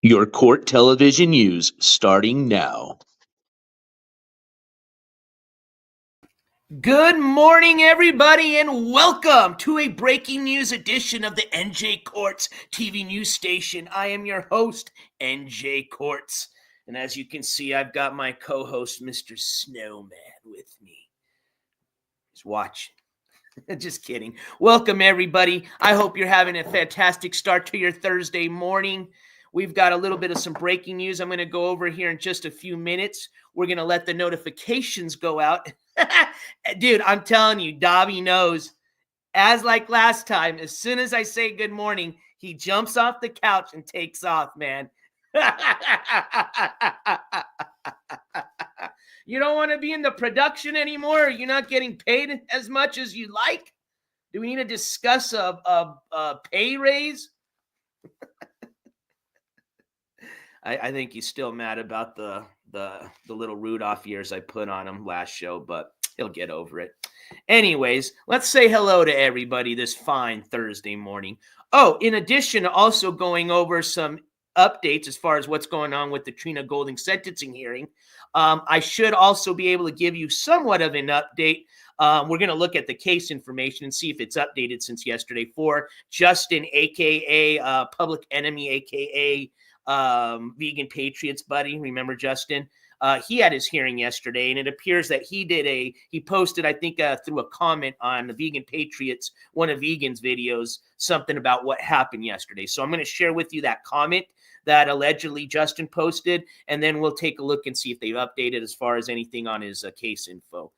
Your court television news starting now. Good morning, everybody, and welcome to a breaking news edition of the NJCourts TV news station. I am your host, NJCourts. And as you can see, I've got my co-host, Mr. Snowman, with me. He's watching. Just kidding. Welcome, everybody. I hope you're having a fantastic start to your Thursday morning. We've got a little bit of some breaking news I'm going to go over here in just a few minutes. We're going to let the notifications go out. Dude, I'm telling you, Dobby knows. As like last time, as soon as I say good morning, he jumps off the couch and takes off, man. You don't want to be in the production anymore? You're not getting paid as much as you like? Do we need to discuss a pay raise? I think he's still mad about the little Rudolph years I put on him last show, but he'll get over it. Anyways, let's say hello to everybody this fine Thursday morning. Oh, in addition to also going over some updates as far as what's going on with the Trina Golden sentencing hearing, I should also be able to give you somewhat of an update. We're going to look at the case information and see if it's updated since yesterday for Justin, a.k.a. Public Enemy, a.k.a. Vegan Patriots buddy. Remember Justin? He had his hearing yesterday, and it appears that he posted, I think, through a comment on the Vegan Patriots, one of Vegan's videos, something about what happened yesterday. So I'm going to share with you that comment that allegedly Justin posted, and then we'll take a look and see if they've updated as far as anything on his case info.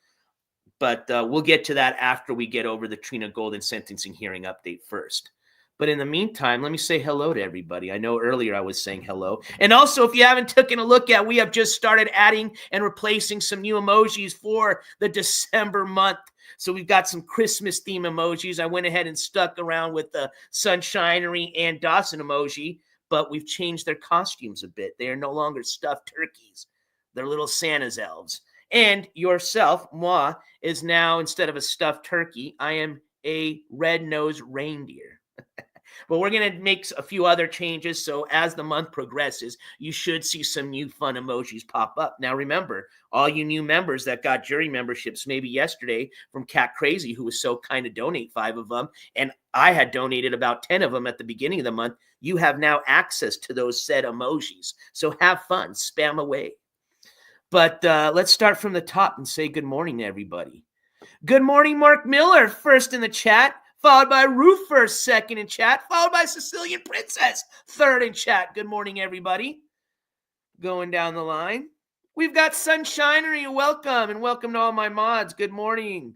But we'll get to that after we get over the Trina Golden sentencing hearing update first. But in the meantime, let me say hello to everybody. I know earlier I was saying hello. And also, if you haven't taken a look at, we have just started adding and replacing some new emojis for the December month. So we've got some Christmas theme emojis. I went ahead and stuck around with the Sunshinery and Dawson emoji, but we've changed their costumes a bit. They are no longer stuffed turkeys. They're little Santa's elves. And yourself, moi, is now, instead of a stuffed turkey, I am a red-nosed reindeer. But we're going to make a few other changes, so as the month progresses, you should see some new fun emojis pop up. Now, remember, all you new members that got jury memberships maybe yesterday from Cat Crazy, who was so kind to donate 5 of them, and I had donated about 10 of them at the beginning of the month, you have now access to those said emojis. So have fun. Spam away. But let's start from the top and say good morning to everybody. Good morning, Mark Miller, first in the chat. Followed by Ruth first, second in chat. Followed by Sicilian Princess, third in chat. Good morning, everybody. Going down the line. We've got Sunshinery, welcome. And welcome to all my mods. Good morning.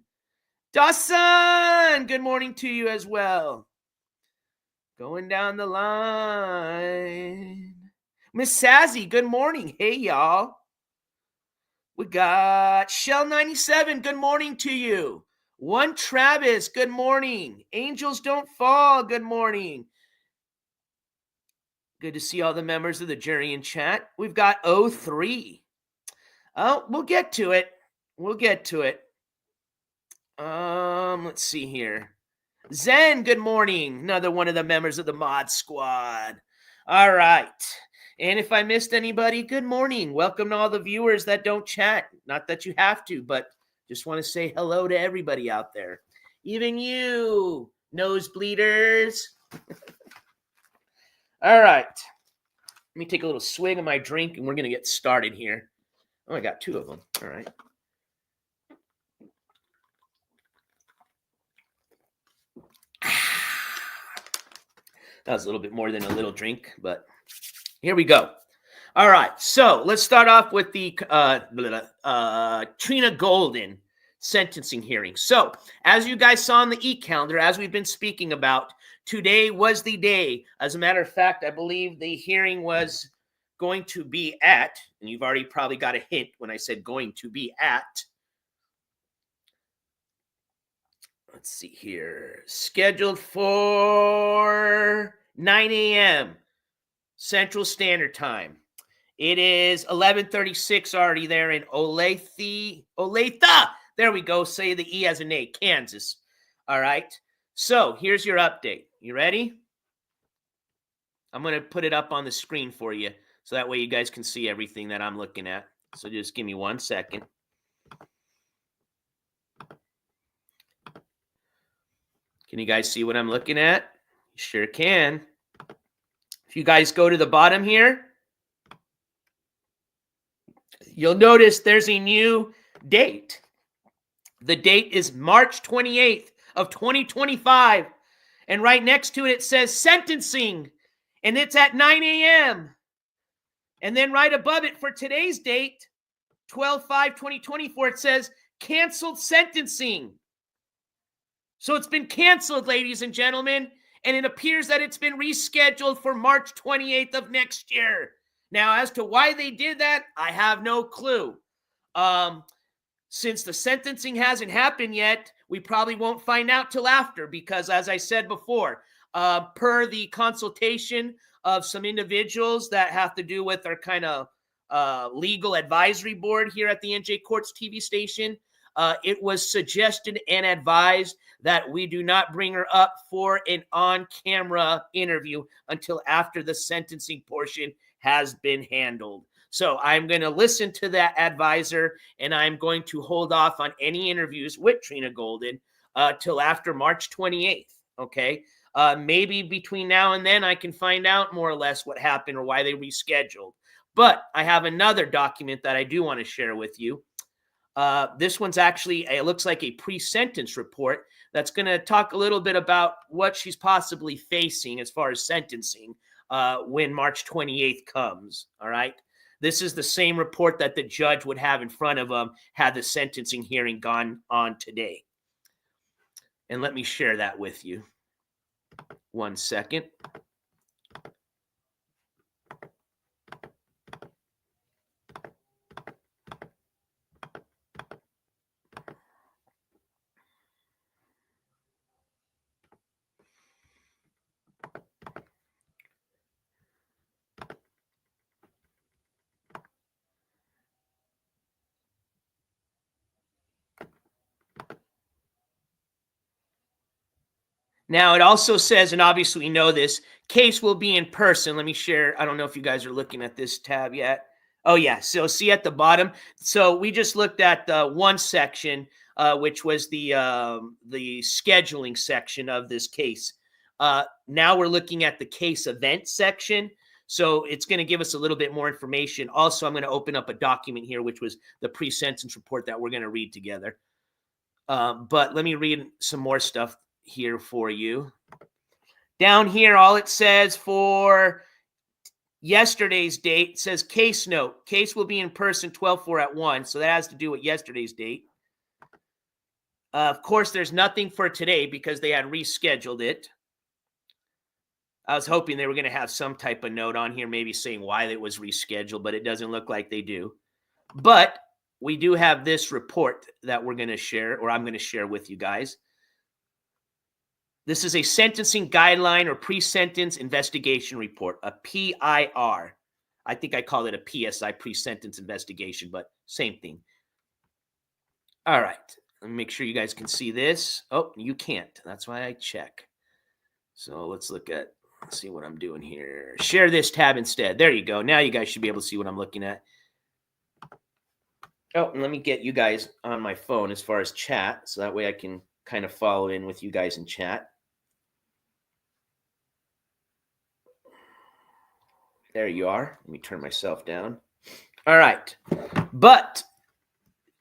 Dawson, good morning to you as well. Going down the line. Miss Sazzy, good morning. Hey, y'all. We got Shell97, good morning to you. One Travis, good morning. Angels Don't Fall, good morning. Good to see all the members of the jury in chat. We've got 03. Oh, we'll get to it. We'll get to it. Let's see here. Zen, good morning. Another one of the members of the mod squad. All right. And if I missed anybody, good morning. Welcome to all the viewers that don't chat. Not that you have to, but just want to say hello to everybody out there. Even you, nosebleeders. All right. Let me take a little swig of my drink, and we're going to get started here. Oh, I got 2 of them. All right. That was a little bit more than a little drink, but here we go. All right, so let's start off with the Trina Golden sentencing hearing. So, as you guys saw on the e-calendar, as we've been speaking about, today was the day. As a matter of fact, I believe the hearing was going to be at, and you've already probably got a hint when I said going to be at, let's see here, scheduled for 9 a.m. Central Standard Time. It is 11:36 already there in Olathe. There we go. Say the E as an A, Kansas. All right. So here's your update. You ready? I'm going to put it up on the screen for you so that way you guys can see everything that I'm looking at. So just give me 1 second. Can you guys see what I'm looking at? You sure can. If you guys go to the bottom here, you'll notice there's a new date. The date is March 28th of 2025. And right next to it, it says sentencing. And it's at 9 a.m. And then right above it for today's date, 12/5/2024, it says canceled sentencing. So it's been canceled, ladies and gentlemen, and it appears that it's been rescheduled for March 28th of next year. Now, as to why they did that, I have no clue. Since the sentencing hasn't happened yet, we probably won't find out till after because, as I said before, per the consultation of some individuals that have to do with our kind of legal advisory board here at the NJCourts TV station, it was suggested and advised that we do not bring her up for an on-camera interview until after the sentencing portion has been handled. So I'm going to listen to that advisor, and I'm going to hold off on any interviews with Trina Golden till after March 28th, okay? Maybe between now and then I can find out more or less what happened or why they rescheduled. But I have another document that I do want to share with you. This one's actually, it looks like a pre-sentence report that's going to talk a little bit about what she's possibly facing as far as sentencing when March 28th comes, all right? This is the same report that the judge would have in front of him had the sentencing hearing gone on today. And let me share that with you. 1 second. Now, it also says, and obviously we know this, case will be in person. Let me share. I don't know if you guys are looking at this tab yet. Oh, yeah. So see at the bottom. So we just looked at the one section, which was the scheduling section of this case. Now we're looking at the case event section. So it's going to give us a little bit more information. Also, I'm going to open up a document here, which was the pre-sentence report that we're going to read together. But let me read some more stuff here for you. Down here, all it says for yesterday's date says case note. Case will be in person 12/4 at 1. So that has to do with yesterday's date. Of course, there's nothing for today because they had rescheduled it. I was hoping they were going to have some type of note on here, maybe saying why it was rescheduled, but it doesn't look like they do. But we do have this report that we're going to share, or I'm going to share with you guys. This is a sentencing guideline or pre-sentence investigation report, a PIR. I think I call it a PSI, pre-sentence investigation, but same thing. All right. Let me make sure you guys can see this. Oh, you can't. That's why I check. So let's see what I'm doing here. Share this tab instead. There you go. Now you guys should be able to see what I'm looking at. Oh, and let me get you guys on my phone as far as chat, so that way I can kind of follow in with you guys in chat. There you are. Let me turn myself down. All right. But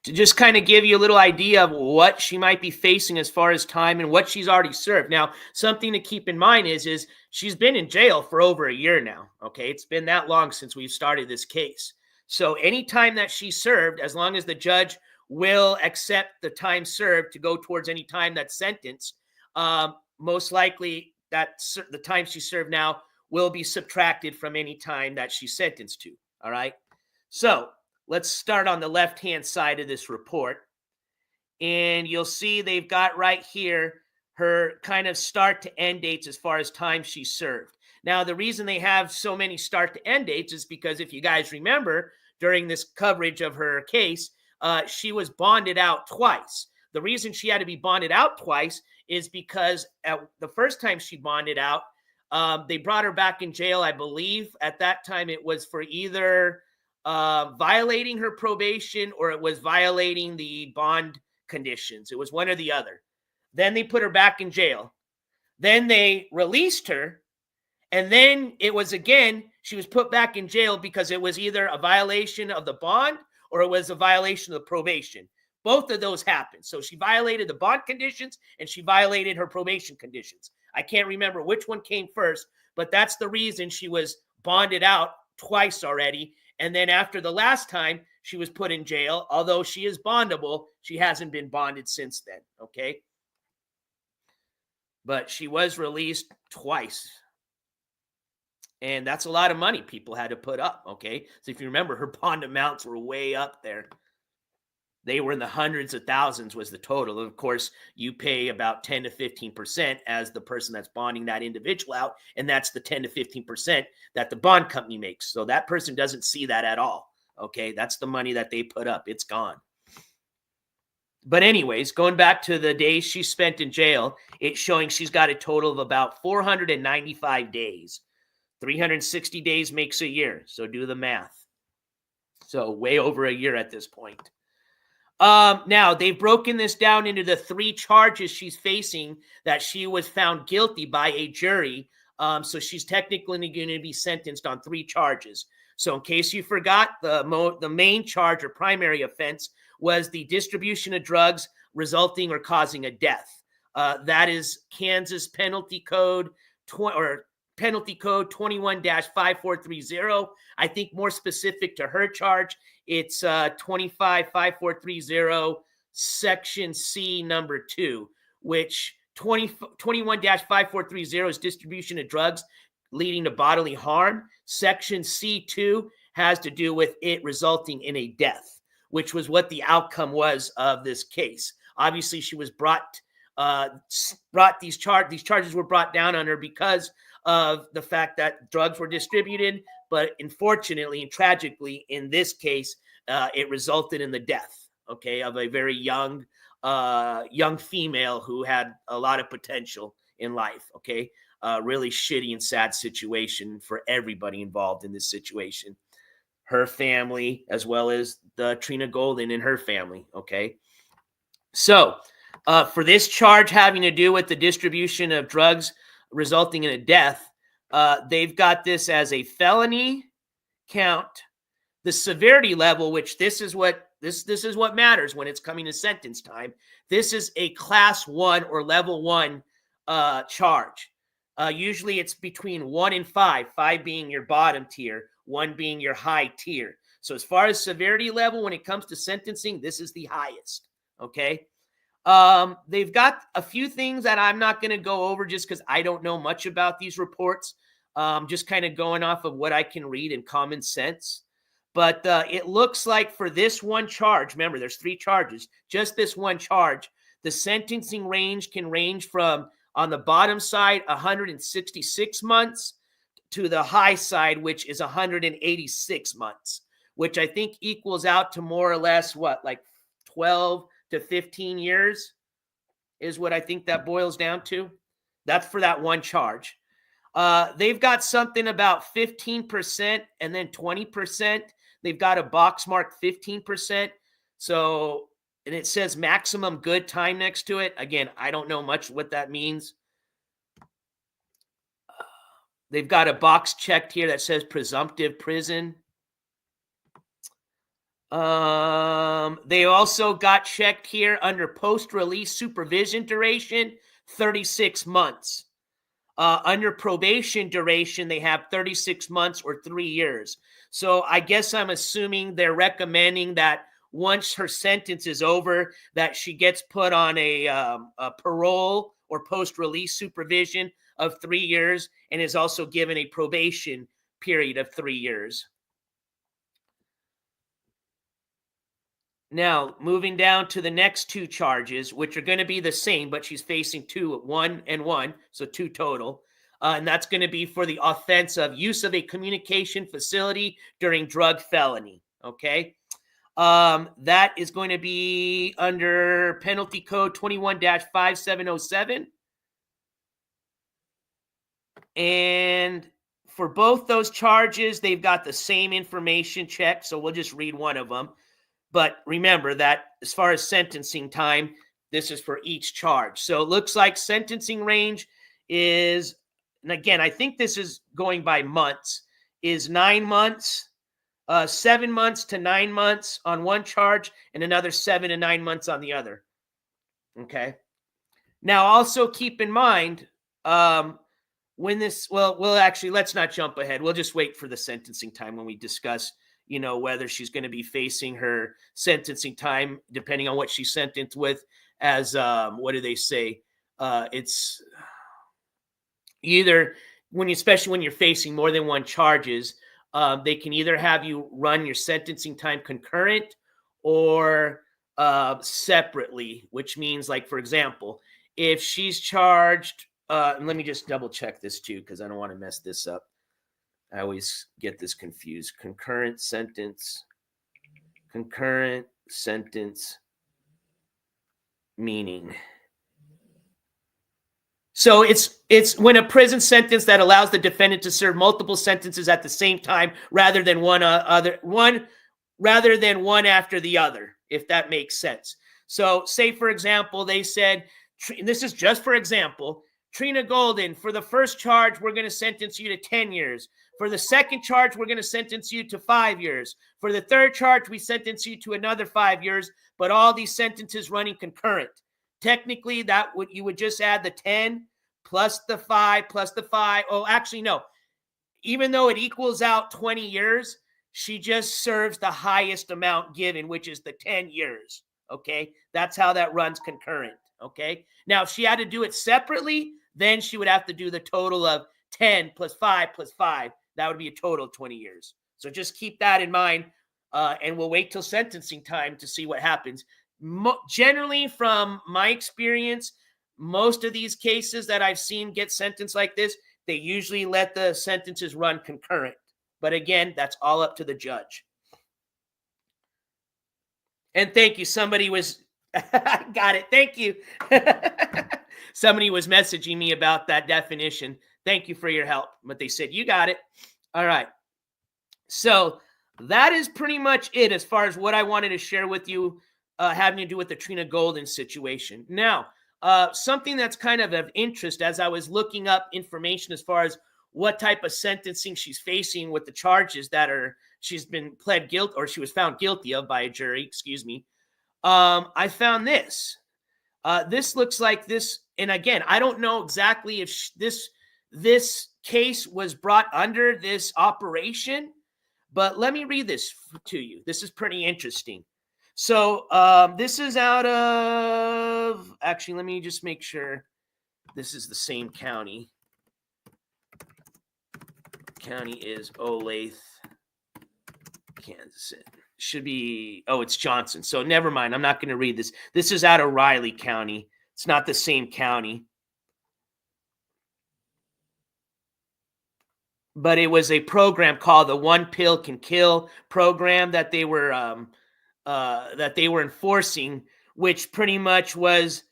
to just kind of give you a little idea of what she might be facing as far as time and what she's already served. Now, something to keep in mind is she's been in jail for over a year now, okay? It's been that long since we've started this case. So any time that she served, as long as the judge will accept the time served to go towards any time that's sentenced, most likely that the time she served now will be subtracted from any time that she's sentenced to, all right? So let's start on the left-hand side of this report. And you'll see they've got right here her kind of start to end dates as far as time she served. Now, the reason they have so many start to end dates is because if you guys remember, during this coverage of her case, she was bonded out twice. The reason she had to be bonded out twice is because the first time she bonded out, They brought her back in jail, I believe. At that time, it was for either violating her probation or it was violating the bond conditions. It was one or the other. Then they put her back in jail. Then they released her. And then it was again, she was put back in jail because it was either a violation of the bond or it was a violation of the probation. Both of those happened. So she violated the bond conditions and she violated her probation conditions. I can't remember which one came first, but that's the reason she was bonded out twice already. And then after the last time she was put in jail, although she is bondable, she hasn't been bonded since then. Okay. But she was released twice. And that's a lot of money people had to put up, okay? So if you remember, her bond amounts were way up there. They were in the hundreds of thousands was the total. Of course, you pay about 10 to 15% as the person that's bonding that individual out, and that's the 10 to 15% that the bond company makes. So that person doesn't see that at all, okay? That's the money that they put up. It's gone. But anyways, going back to the days she spent in jail, it's showing she's got a total of about 495 days. 360 days makes a year, so do the math. So way over a year at this point. Now, they've broken this down into the 3 charges she's facing that she was found guilty by a jury. So she's technically going to be sentenced on 3 charges. So in case you forgot, the main charge or primary offense was the distribution of drugs resulting or causing a death. That is Kansas Penalty Code Penalty Code 21-5430. I think more specific to her charge, it's 25-5430, Section C, number 2, which 21-5430 is distribution of drugs leading to bodily harm. Section C2 has to do with it resulting in a death, which was what the outcome was of this case. Obviously, she was these charges were brought down on her because of the fact that drugs were distributed, but unfortunately and tragically in this case, it resulted in the death, okay, of a very young female who had a lot of potential in life, okay. Really shitty and sad situation for everybody involved in this situation. Her family, as well as the Trina Golden and her family, okay. So, for this charge having to do with the distribution of drugs resulting in a death, they've got this as a felony count. The severity level, which this is what matters when it's coming to sentence time. This is a class 1 or level 1 charge. Usually it's between 1 and 5, 5 being your bottom tier, 1 being your high tier. So as far as severity level, when it comes to sentencing, this is the highest, okay? They've got a few things that I'm not going to go over just because I don't know much about these reports. Just kind of going off of what I can read in common sense. But it looks like for this one charge, remember, there's 3 charges, just this one charge, the sentencing range can range from, on the bottom side, 166 months to the high side, which is 186 months, which I think equals out to more or less what, like 12 to 15 years is what I think that boils down to. That's for that one charge. They've got something about 15% and then 20%. They've got a box marked 15%. So, and it says maximum good time next to it. Again, I don't know much what that means. They've got a box checked here that says presumptive prison. They also got checked here under post-release supervision duration, 36 months. Under probation duration, they have 36 months or 3 years. So I guess I'm assuming they're recommending that once her sentence is over, that she gets put on a parole or post-release supervision of 3 years and is also given a probation period of 3 years. Now, moving down to the next 2 charges, which are going to be the same, but she's facing 2, 1 and 1, so 2 total. And that's going to be for the offense of use of a communication facility during drug felony, okay? That is going to be under Penalty Code 21-5707. And for both those charges, they've got the same information check. So we'll just read one of them. But remember that as far as sentencing time, this is for each charge. So it looks like sentencing range is, and again, I think this is going by months, is 9 months, 7 months to 9 months on one charge, and another 7 to 9 months on the other. Okay. Now, also keep in mind, when this, well, actually, let's not jump ahead. We'll just wait for the sentencing time when we discuss, whether she's going to be facing her sentencing time, depending on what she's sentenced with, as, what do they say? It's either especially when you're facing more than one charges, they can either have you run your sentencing time concurrent or separately, which means, like, for example, if she's charged, and let me just double check this too, because I don't want to mess this up. I always get this confused. Concurrent sentence meaning. So it's when a prison sentence that allows the defendant to serve multiple sentences at the same time rather than one after the other, if that makes sense. So say, for example, they said, this is just for example, Trina Golden, for the first charge, we're going to sentence you to 10 years. For the second charge, we're going to sentence you to 5 years. For the third charge, we sentence you to another 5 years, but all these sentences running concurrent. Technically, you would just add the 10 plus the 5 plus the 5. Oh, actually, no. Even though it equals out 20 years, she just serves the highest amount given, which is the 10 years. Okay? That's how that runs concurrent. Okay? Now, if she had to do it separately, then she would have to do the total of 10 plus 5 plus 5. That would be a total of 20 years. So just keep that in mind, and we'll wait till sentencing time to see what happens. Generally, from my experience, most of these cases that I've seen get sentenced like this, they usually let the sentences run concurrent. But again, that's all up to the judge. And thank you. Somebody was, got it. Thank you. Somebody was messaging me about that definition. Thank you for your help. But they said, you got it. All right. So that is pretty much it as far as what I wanted to share with you, having to do with the Trina Golden situation. Now, something that's kind of interest as I was looking up information as far as what type of sentencing she's facing with the charges that she's been pled guilty, or she was found guilty of by a jury, I found this. This looks like this, and again, I don't know exactly if this case was brought under this operation, but let me read this to you. This is pretty interesting. So this is out of, actually, let me just make sure this is the same county. County is Olathe, Kansas. Should be, it's Johnson. So never mind. I'm not going to read this. This is out of Riley County. It's not the same county. But it was a program called the One Pill Can Kill program that they were enforcing, which pretty much was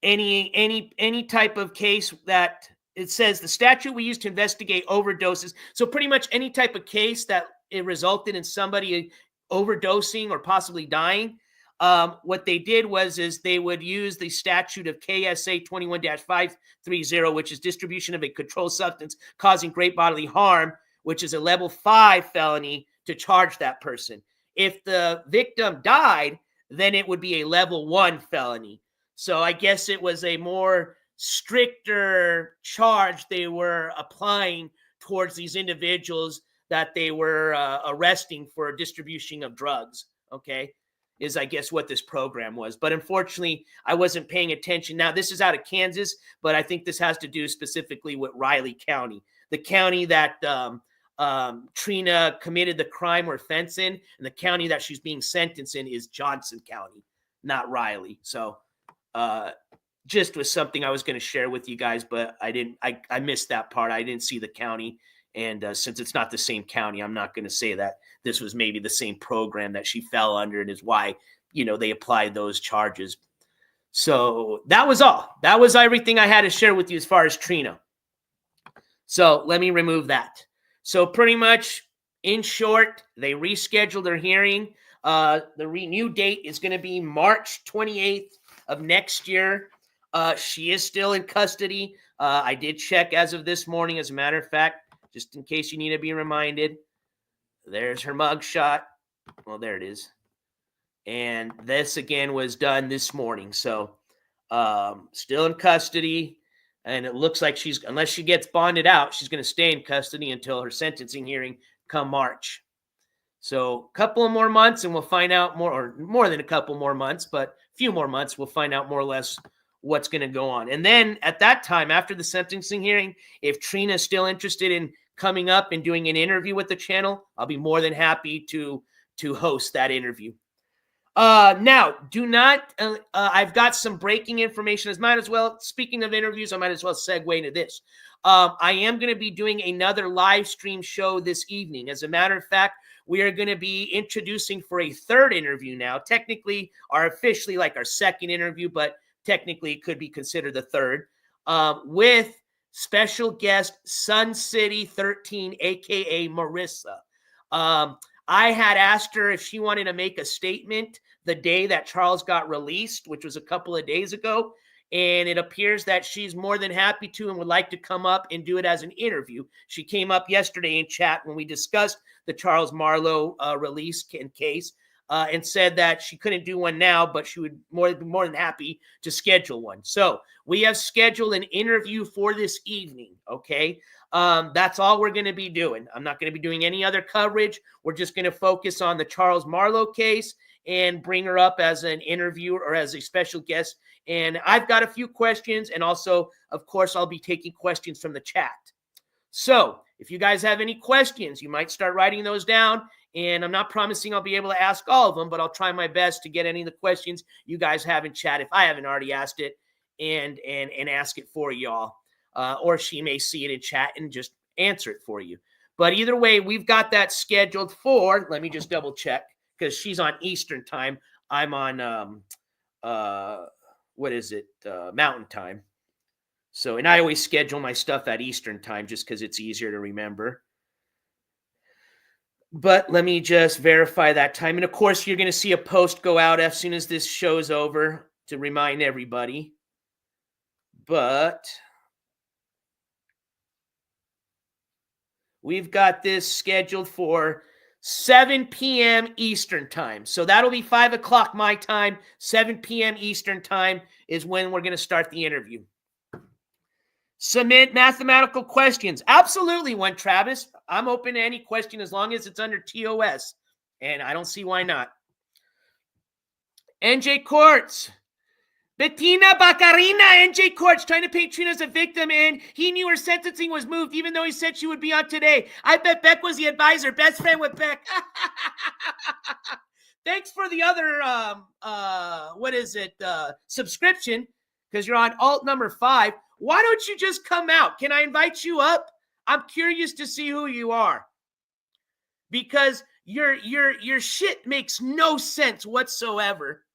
any type of case that it says the statute we use to investigate overdoses. So pretty much any type of case that it resulted in somebody overdosing or possibly dying. What they did is they would use the statute of KSA 21-530, which is distribution of a controlled substance causing great bodily harm, which is a level 5 felony, to charge that person. If the victim died, then it would be a level 1 felony. So I guess it was a more stricter charge they were applying towards these individuals that they were arresting for distribution of drugs, okay, is I guess what this program was. But unfortunately, I wasn't paying attention. Now, this is out of Kansas, but I think this has to do specifically with Riley County, the county that Trina committed the crime or offense in, and the county that she's being sentenced in is Johnson County, not Riley. So just was something I was going to share with you guys, but I missed that part. I didn't see the county. And since it's not the same county, I'm not going to say that this was maybe the same program that she fell under and is why, they applied those charges. So that was all. That was everything I had to share with you as far as Trina. So let me remove that. So pretty much, in short, they rescheduled their hearing. The new date is going to be March 28th of next year. She is still in custody. I did check as of this morning, as a matter of fact, just in case you need to be reminded. There's her mugshot. Well, there it is. And this, again, was done this morning. So still in custody. And it looks like unless she gets bonded out, she's going to stay in custody until her sentencing hearing come March. So a couple of more months and we'll find out more, or more than a couple more months, but a few more months, we'll find out more or less what's going to go on. And then at that time, after the sentencing hearing, if Trina is still interested in coming up and doing an interview with the channel, I'll be more than happy to host that interview. Now, do not, I've got some breaking information. Speaking of interviews, I might as well segue into this. I am going to be doing another live stream show this evening. As a matter of fact, we are going to be introducing for a third interview now. Technically, officially like our second interview, but technically it could be considered the third, with special guest Sun City 13, aka Marissa. I had asked her if she wanted to make a statement the day that Charles got released, which was a couple of days ago. And it appears that she's more than happy to and would like to come up and do it as an interview. She came up yesterday in chat when we discussed the Charles Marlowe release case and said that she couldn't do one now, but she would be more than happy to schedule one. So we have scheduled an interview for this evening, okay? That's all we're going to be doing. I'm not going to be doing any other coverage. We're just going to focus on the Charles Marlowe case and bring her up as an interviewer or as a special guest. And I've got a few questions, and also, of course, I'll be taking questions from the chat. So if you guys have any questions, you might start writing those down. And I'm not promising I'll be able to ask all of them, but I'll try my best to get any of the questions you guys have in chat if I haven't already asked it, and ask it for y'all. Or she may see it in chat and just answer it for you. But either way, we've got that scheduled for, let me just double check, because she's on Eastern time. I'm on, Mountain time. So, and I always schedule my stuff at Eastern time just because it's easier to remember. But let me just verify that time. And of course, you're going to see a post go out as soon as this show's over to remind everybody. But we've got this scheduled for 7 p.m. Eastern time. So that'll be 5 o'clock my time. 7 p.m. Eastern time is when we're going to start the interview. Submit mathematical questions. Absolutely, one Travis. I'm open to any question as long as it's under TOS. And I don't see why not. NJCourts. Bettina Baccarina, NJCourts, trying to paint Trina as a victim, and he knew her sentencing was moved, even though he said she would be on today. I bet Beck was the advisor, best friend with Beck. Thanks for the other, subscription, because you're on alt number 5. Why don't you just come out? Can I invite you up? I'm curious to see who you are, because your shit makes no sense whatsoever.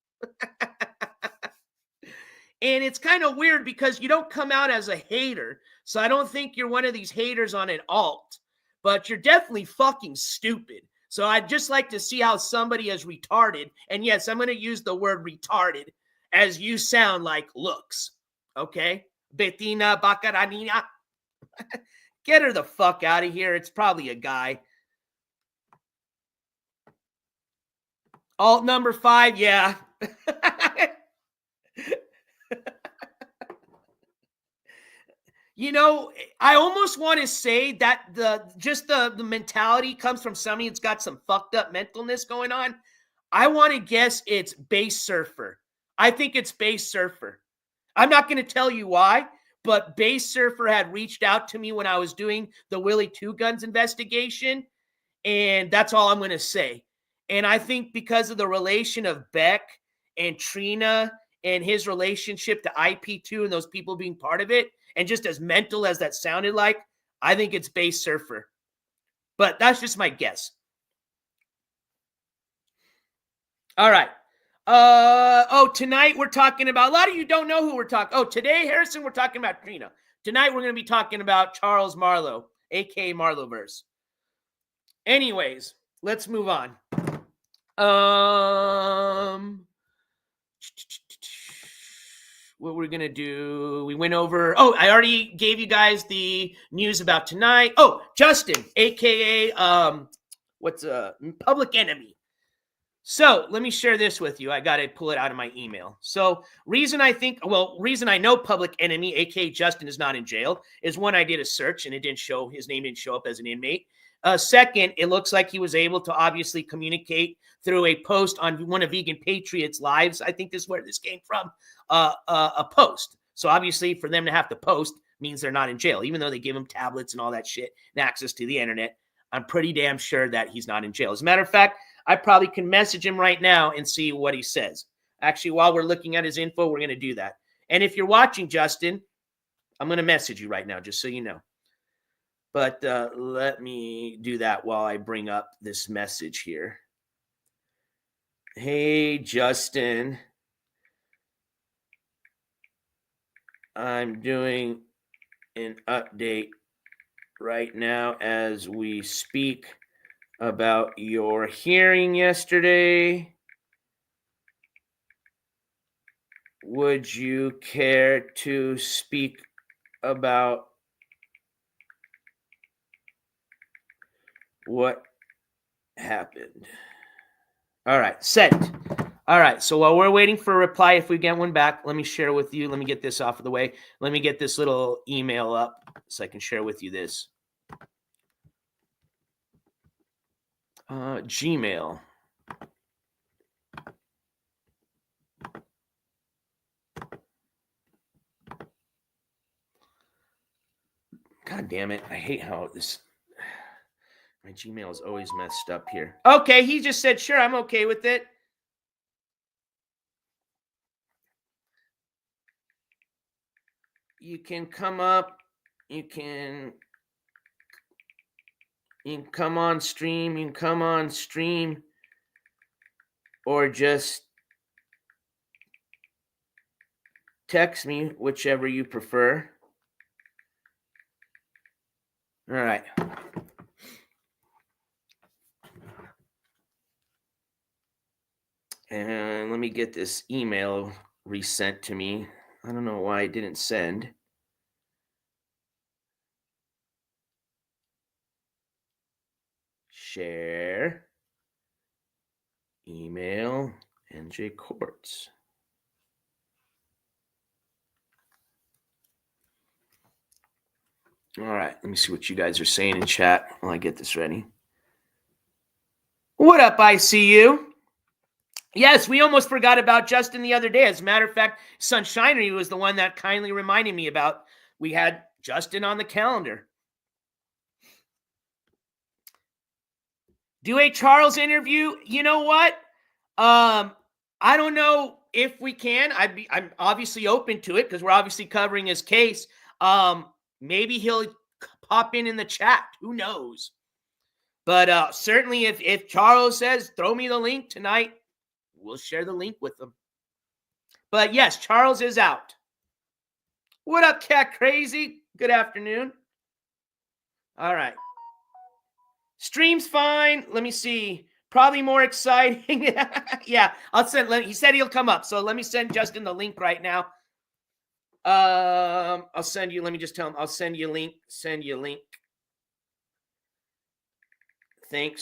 And it's kind of weird because you don't come out as a hater. So I don't think you're one of these haters on an alt, but you're definitely fucking stupid. So I'd just like to see how somebody as retarded, and yes, I'm going to use the word retarded, as you sound like looks. Okay? Bettina Baccaranina. Get her the fuck out of here. It's probably a guy. Alt number 5, yeah. You know, I almost want to say that the mentality comes from somebody that's got some fucked up mentalness going on. I want to guess it's Base Surfer. I think it's Base Surfer. I'm not going to tell you why, but Base Surfer had reached out to me when I was doing the Willie Two Guns investigation, and that's all I'm going to say. And I think because of the relation of Beck and Trina and his relationship to IP2 and those people being part of it, and just as mental as that sounded like, I think it's Base Surfer. But that's just my guess. All right. Tonight we're talking about, a lot of you don't know who we're talking. Oh, today, Harrison, we're talking about Trina. Tonight we're going to be talking about Charles Marlowe, aka Marloweverse. Anyways, let's move on. What we're going to do, we went over, I already gave you guys the news about tonight. Oh, Justin, aka Public Enemy. So let me share this with you. I got to pull it out of my email. So reason I know Public Enemy, aka Justin, is not in jail is one, I did a search and his name didn't show up as an inmate. Second, it looks like he was able to obviously communicate through a post on one of Vegan Patriots' lives. I think this is where this came from, a post. So obviously for them to have to post means they're not in jail, even though they give him tablets and all that shit and access to the internet. I'm pretty damn sure that he's not in jail. As a matter of fact, I probably can message him right now and see what he says. Actually, while we're looking at his info, we're going to do that. And if you're watching, Justin, I'm going to message you right now, just so you know. But let me do that while I bring up this message here. Hey, Justin. I'm doing an update right now as we speak about your hearing yesterday. Would you care to speak about what happened? All right, sent. All right, so while we're waiting for a reply, if we get one back, let me share with you. Let me get this off of the way. Let me get this little email up so I can share with you this. Gmail. God damn it. I hate how my Gmail is always messed up here. Okay, he just said, sure, I'm okay with it. You can come up. You can come on stream. You can come on stream. Or just text me, whichever you prefer. All right. And let me get this email resent to me. I don't know why it didn't send. Share. Email. NJCourts. All right. Let me see what you guys are saying in chat while I get this ready. What up, ICU? Yes, we almost forgot about Justin the other day. As a matter of fact, Sunshinery was the one that kindly reminded me about. We had Justin on the calendar. Do a Charles interview? You know what? I don't know if we can. I'm obviously open to it because we're obviously covering his case. Maybe he'll pop in the chat. Who knows? But certainly, if Charles says, throw me the link tonight, we'll share the link with them. But yes, Charles is out. What up, Cat Crazy? Good afternoon. All right. Stream's fine. Let me see. Probably more exciting. Yeah, I'll send. He said he'll come up, so let me send Justin the link right now. I'll send you. Let me just tell him. I'll send you a link. Send you a link. Thank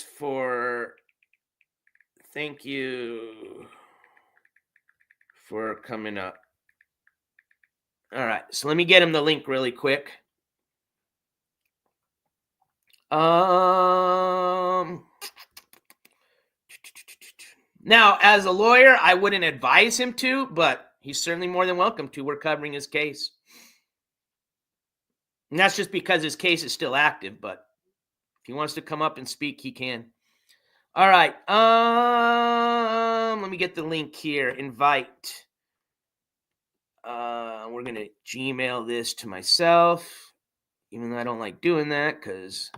you for coming up. All right, so let me get him the link really quick. Now, as a lawyer, I wouldn't advise him to, but he's certainly more than welcome to. We're covering his case. And that's just because his case is still active, but if he wants to come up and speak, he can. All right. Let me get the link here. Invite. We're going to Gmail this to myself, even though I don't like doing that because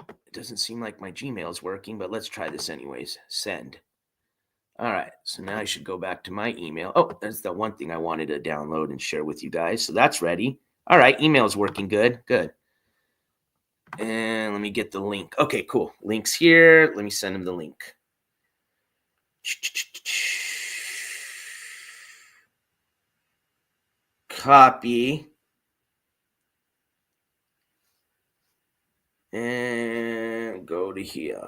it doesn't seem like my Gmail is working, but let's try this anyways. Send. All right, so now I should go back to my email. Oh, that's the one thing I wanted to download and share with you guys. So that's ready. All right, email's working good. Good. And let me get the link. Okay, cool. Link's here. Let me send him the link. Copy. And go to here.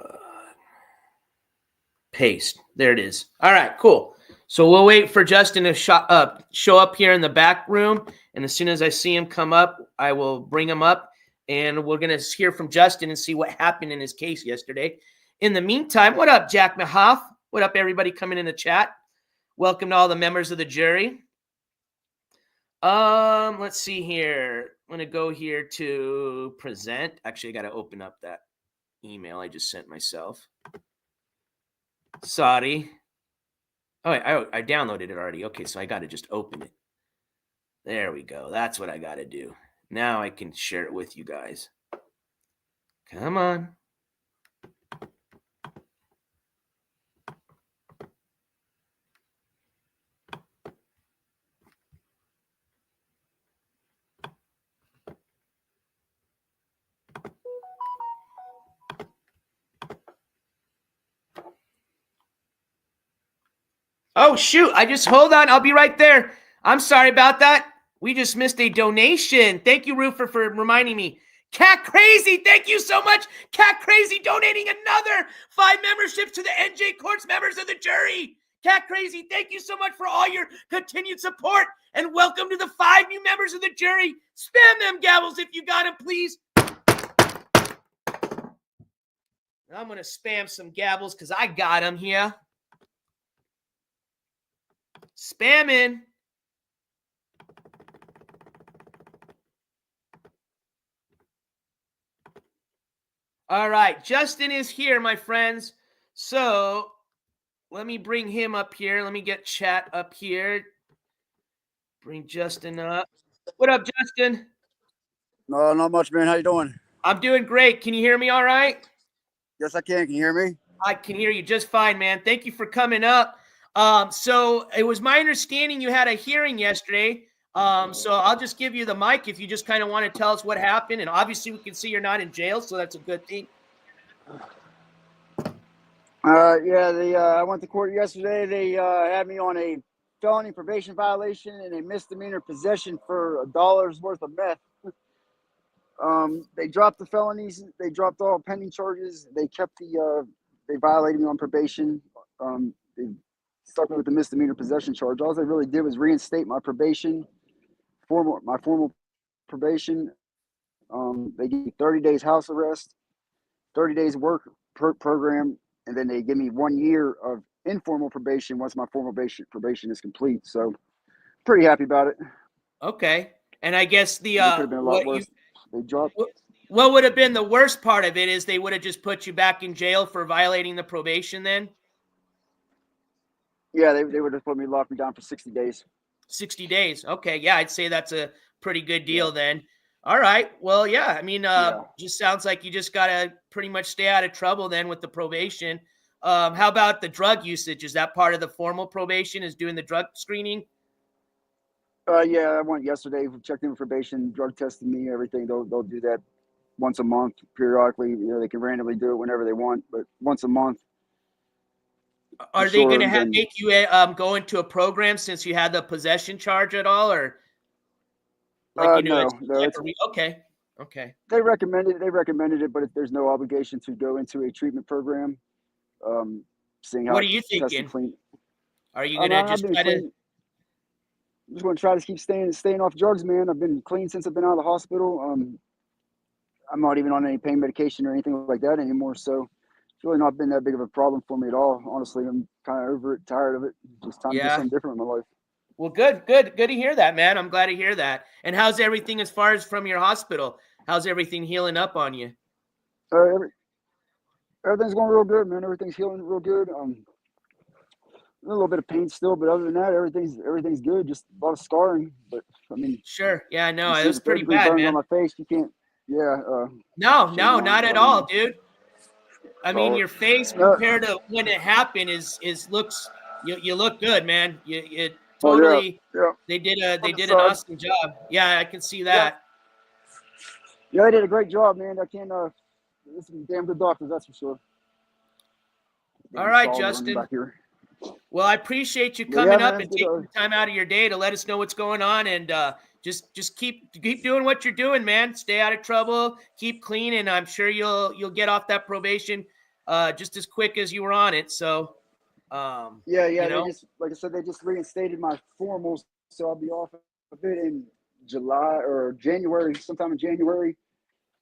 Paste. There it is. All right, cool. So we'll wait for Justin to show up here in the back room. And as soon as I see him come up, I will bring him up. And we're going to hear from Justin and see what happened in his case yesterday. In the meantime, what up, Jack Mahoff? What up, everybody coming in the chat? Welcome to all the members of the jury. Let's see here. I'm going to go here to present. Actually, I got to open up that email I just sent myself. Sorry. Oh, I downloaded it already. Okay, so I got to just open it. There we go. That's what I got to do. Now I can share it with you guys. Come on. Oh, shoot. Hold on. I'll be right there. I'm sorry about that. We just missed a donation. Thank you, Roofer, for reminding me. Cat Crazy, thank you so much. Cat Crazy donating another 5 memberships to the NJCourts members of the jury. Cat Crazy, thank you so much for all your continued support. And welcome to the 5 new members of the jury. Spam them gavels if you got them, please. I'm going to spam some gavels because I got them here. Spamming. All right, Justin is here, my friends. So let me bring him up here. Let me get chat up here. Bring Justin up. What up, Justin? No, not much, man. How you doing? I'm doing great. Can you hear me all right? Yes, I can. Can you hear me? I can hear you just fine, man. Thank you for coming up. So it was my understanding you had a hearing yesterday. So I'll just give you the mic if you just kind of want to tell us what happened. And obviously we can see you're not in jail, so that's a good thing. I went to court yesterday. They had me on a felony probation violation and a misdemeanor possession for $1 worth of meth. They dropped the felonies. They dropped all pending charges. They kept they violated me on probation. They stuck me with the misdemeanor possession charge. All they really did was reinstate my probation, my formal probation. They gave me 30 days house arrest, 30 days work program, and then they give me 1 year of informal probation once my formal probation is complete. So pretty happy about it. Okay. And I guess it could have been a lot worse. They dropped. What would have been the worst part of it is they would have just put you back in jail for violating the probation then? Yeah, they would have locked me down for 60 days. 60 days. Okay. Yeah, I'd say that's a pretty good deal then. All right. Well, yeah. I mean, just sounds like you just got to pretty much stay out of trouble then with the probation. How about the drug usage? Is that part of the formal probation, is doing the drug screening? Yeah, I went yesterday, checked in probation, drug tested me, everything. They'll do that once a month, periodically. You know, they can randomly do it whenever they want, but once a month. Are they going to make you go into a program since you had the possession charge at all, or like no, okay. They recommended it, but there's no obligation to go into a treatment program. Seeing how what are you thinking? Clean. Are you going to just try to? I'm just going to try to keep staying off drugs, man. I've been clean since I've been out of the hospital. I'm not even on any pain medication or anything like that anymore. So it's really not been that big of a problem for me at all. Honestly, I'm kind of over it, tired of it. Just time to do something different in my life. Well, good to hear that, man. I'm glad to hear that. And how's everything as far as from your hospital? How's everything healing up on you? Everything's going real good, man. Everything's healing real good. A little bit of pain still, but other than that, everything's good. Just a lot of scarring, but I mean, sure, yeah, no, it was pretty bad, man. On my face, you can't, no, not at all, dude. I mean, your face compared to when it happened is looks You look good, man. You Oh, totally. yeah. They did an Side. awesome job. Yeah, I can see that. Yeah, they did a great job, man. I can't. There's some damn good doctors, that's for sure. All right, Justin. Back here. Well, I appreciate you But coming yeah, up man, and taking the time out of your day to let us know what's going on, and just keep doing what you're doing, man. Stay out of trouble, keep clean, and I'm sure you'll get off that probation just as quick as you were on it. So, yeah, you know? they just, like I said, they just reinstated my formals, so I'll be off a bit in July or January, sometime in January,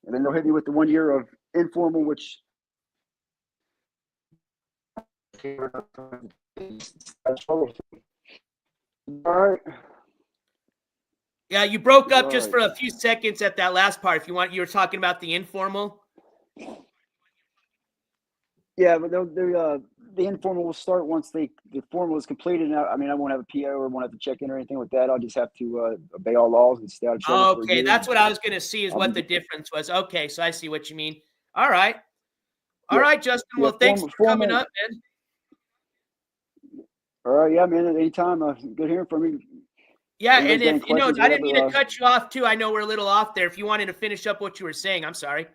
and then they'll hit me with the 1 year of informal, which. All right. Yeah, you broke up just for a few seconds at that last part. If you want, you were talking about the informal. Yeah, but the informal will start once the formal is completed. I mean, I won't have a PO or won't have to check in or anything with that. I'll just have to obey all laws and stay out of trouble. Okay, that's what I was going to see is what the difference was. Okay, so I see what you mean. All right. All right, Justin. Well, thanks for coming up, man. All right, yeah, man. At any time, good hearing from you. Yeah, and if you know, I didn't mean to cut you off too. I know we're a little off there. If you wanted to finish up what you were saying, I'm sorry.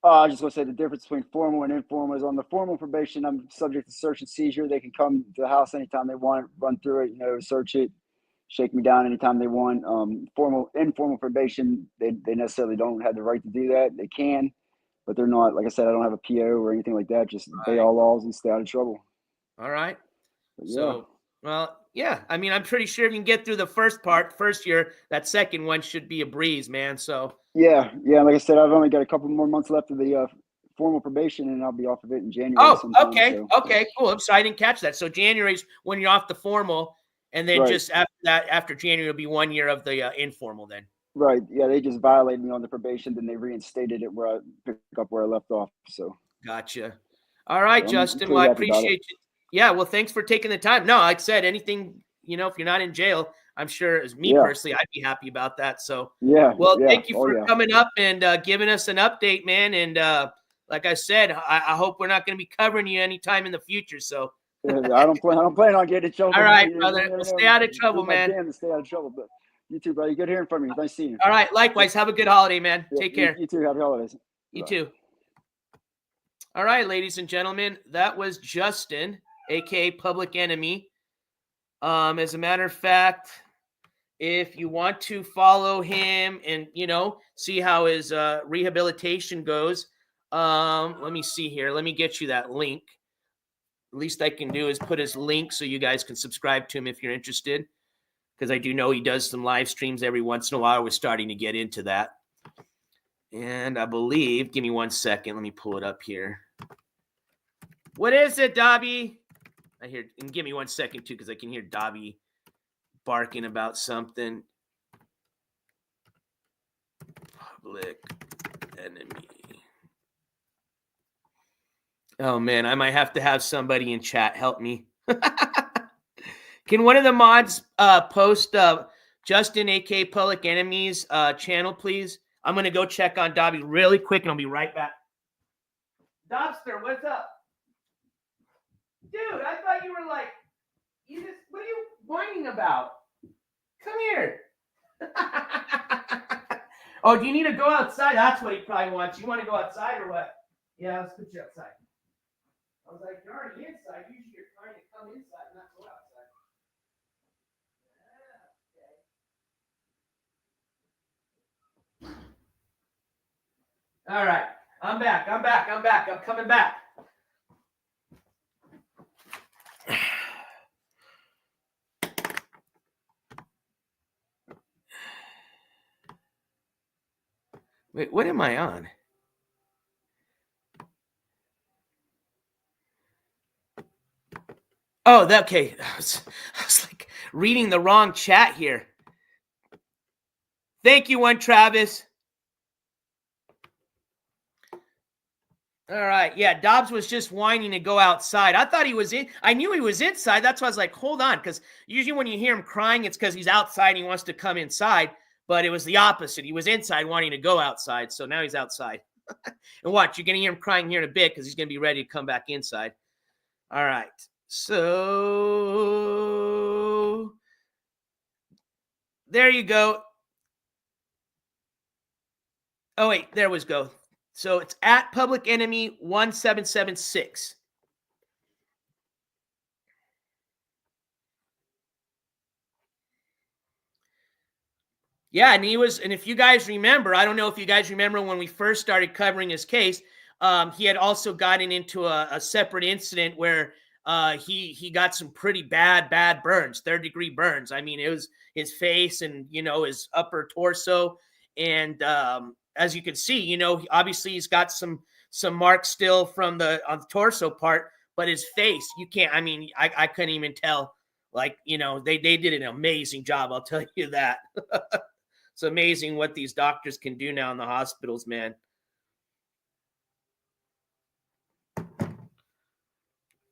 I just want to say the difference between formal and informal is on the formal probation, I'm subject to search and seizure. They can come to the house anytime they want, run through it, search it, shake me down anytime they want. Informal probation, they necessarily don't have the right to do that. They can, but they're not. Like I said, I don't have a PO or anything like that. Just obey all laws and stay out of trouble. All right. So, well, yeah. I mean, I'm pretty sure if you can get through the first year, that second one should be a breeze, man. So. Yeah. Like I said, I've only got a couple more months left of the formal probation, and I'll be off of it in January. Oh, okay. Okay, cool. So I didn't catch that. So January's when you're off the formal, and then just after that, after January, will be 1 year of the informal then. Right. Yeah, they just violated me on the probation, then they reinstated it where I picked up where I left off. So. Gotcha. All right, Justin. Well, I appreciate you. Yeah, well, thanks for taking the time. No, like I said, anything, if you're not in jail, I'm sure as me personally, I'd be happy about that. So, thank you for coming up and giving us an update, man. And like I said, I hope we're not going to be covering you anytime in the future. So, I don't plan on getting in trouble. All right, brother. Well, stay out of trouble, man. Stay out of trouble, but you too, brother. Good hearing from you. Nice seeing you. All right, likewise. Have a good holiday, man. Take care. You too. Happy holidays. You too. All right, ladies and gentlemen, that was Justin, aka Public Enemy. As a matter of fact, if you want to follow him and see how his rehabilitation goes, let me see here. Let me get you that link. The least I can do is put his link so you guys can subscribe to him if you're interested, because I do know he does some live streams every once in a while. We're starting to get into that. And I believe, give me 1 second. Let me pull it up here. What is it, Dobby? I hear, and give me 1 second too, because I can hear Dobby barking about something. Public Enemy. Oh man, I might have to have somebody in chat help me. Can one of the mods post Justin, aka Public Enemy's channel, please? I'm gonna go check on Dobby really quick, and I'll be right back. Dobster, what's up? Dude, I thought you were like, what are you whining about? Come here. Oh, do you need to go outside? That's what he probably wants. You want to go outside or what? Yeah, let's put you outside. I was like, you're already inside. Usually you're trying to come inside and not go outside. Yeah, okay. All right. I'm back. I'm coming back. Wait, what am I on? Oh, okay. I was like reading the wrong chat here. Thank you, Travis. All right. Yeah, Dobbs was just whining to go outside. I thought he was in. I knew he was inside. That's why I was like, hold on. Because usually when you hear him crying, it's because he's outside and he wants to come inside. But it was the opposite. He was inside wanting to go outside. So now he's outside. And watch, you're going to hear him crying here in a bit because he's going to be ready to come back inside. All right. So there you go. Oh, wait, there was go. So it's at Public Enemy 1776. Yeah, and if you guys remember, I don't know if you guys remember when we first started covering his case, he had also gotten into a separate incident where he got some pretty bad burns, third-degree burns. I mean, it was his face and, his upper torso. And as you can see, obviously he's got some marks still from on the torso part, but his face, you can't, I mean, I couldn't even tell. Like, they did an amazing job, I'll tell you that. It's amazing what these doctors can do now in the hospitals, man.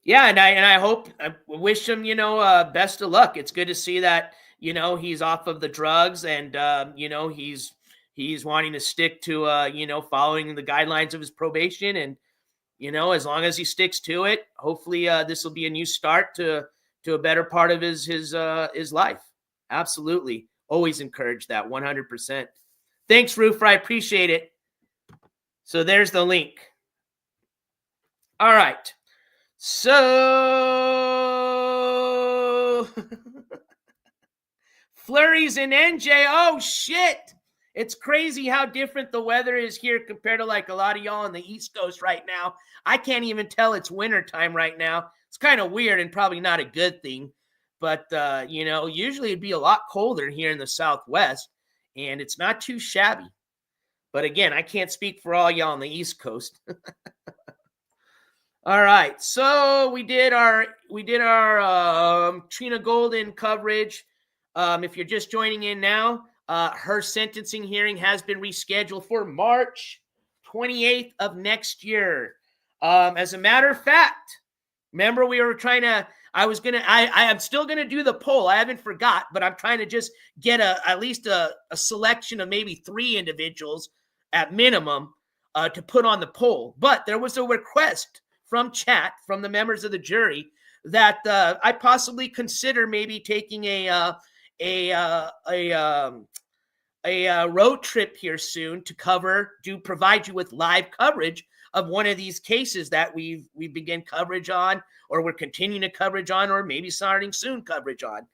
Yeah, and I wish him, best of luck. It's good to see that, he's off of the drugs and, he's wanting to stick to, following the guidelines of his probation. And, as long as he sticks to it, hopefully this will be a new start to a better part of his life. Absolutely. Always encourage that 100%. Thanks, Roofer. I appreciate it. So there's the link. All right. So flurries in NJ. Oh, shit. It's crazy how different the weather is here compared to like a lot of y'all on the East Coast right now. I can't even tell it's winter time right now. It's kind of weird and probably not a good thing. But, usually it'd be a lot colder here in the Southwest, and it's not too shabby. But again, I can't speak for all y'all on the East Coast. All right, so we did our Trina Golden coverage. If you're just joining in now, her sentencing hearing has been rescheduled for March 28th of next year. As a matter of fact, remember we were trying to. I'm still gonna do the poll. I haven't forgot, but I'm trying to just get at least a selection of maybe 3 individuals at minimum to put on the poll. But there was a request from chat, from the members of the jury, that I possibly consider maybe taking a road trip here soon to provide you with live coverage of one of these cases that we begin coverage on, or we're continuing to coverage on, or maybe starting soon coverage on.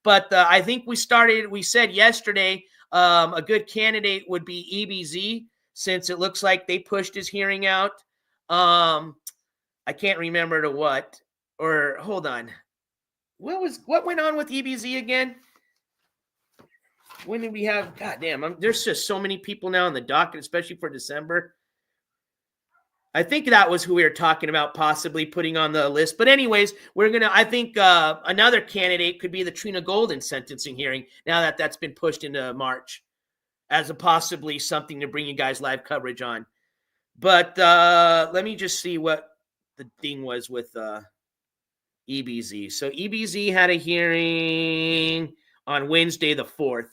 But I think we said yesterday a good candidate would be EBZ, since it looks like they pushed his hearing out. I can't remember to what, or hold on. What went on with EBZ again? When did we have, goddamn, there's just so many people now on the docket, especially for December. I think that was who we were talking about possibly putting on the list. But anyways, I think another candidate could be the Trina Golden sentencing hearing, now that that's been pushed into March, as a possibly something to bring you guys live coverage on. But let me just see what the thing was with EBZ. So EBZ had a hearing on Wednesday the 4th.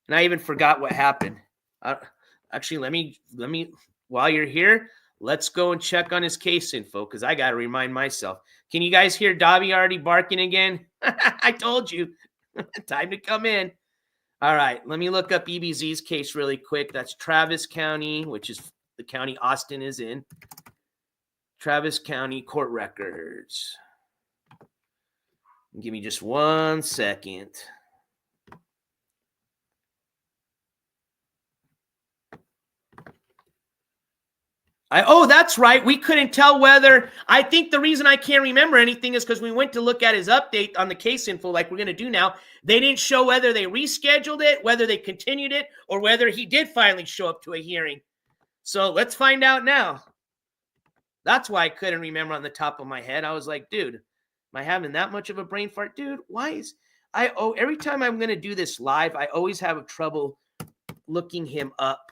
And I even forgot what happened. Actually, let me, while you're here, let's go and check on his case info, because I got to remind myself. Can you guys hear Dobby already barking again? I told you. Time to come in. All right, let me look up EBZ's case really quick. That's Travis County, which is the county Austin is in. Travis County court records. Give me just 1 second. Oh, that's right. We couldn't tell whether, I think the reason I can't remember anything is because we went to look at his update on the case info like we're going to do now. They didn't show whether they rescheduled it, whether they continued it, or whether he did finally show up to a hearing. So let's find out now. That's why I couldn't remember on the top of my head. I was like, dude, am I having that much of a brain fart? Dude, every time I'm going to do this live, I always have trouble looking him up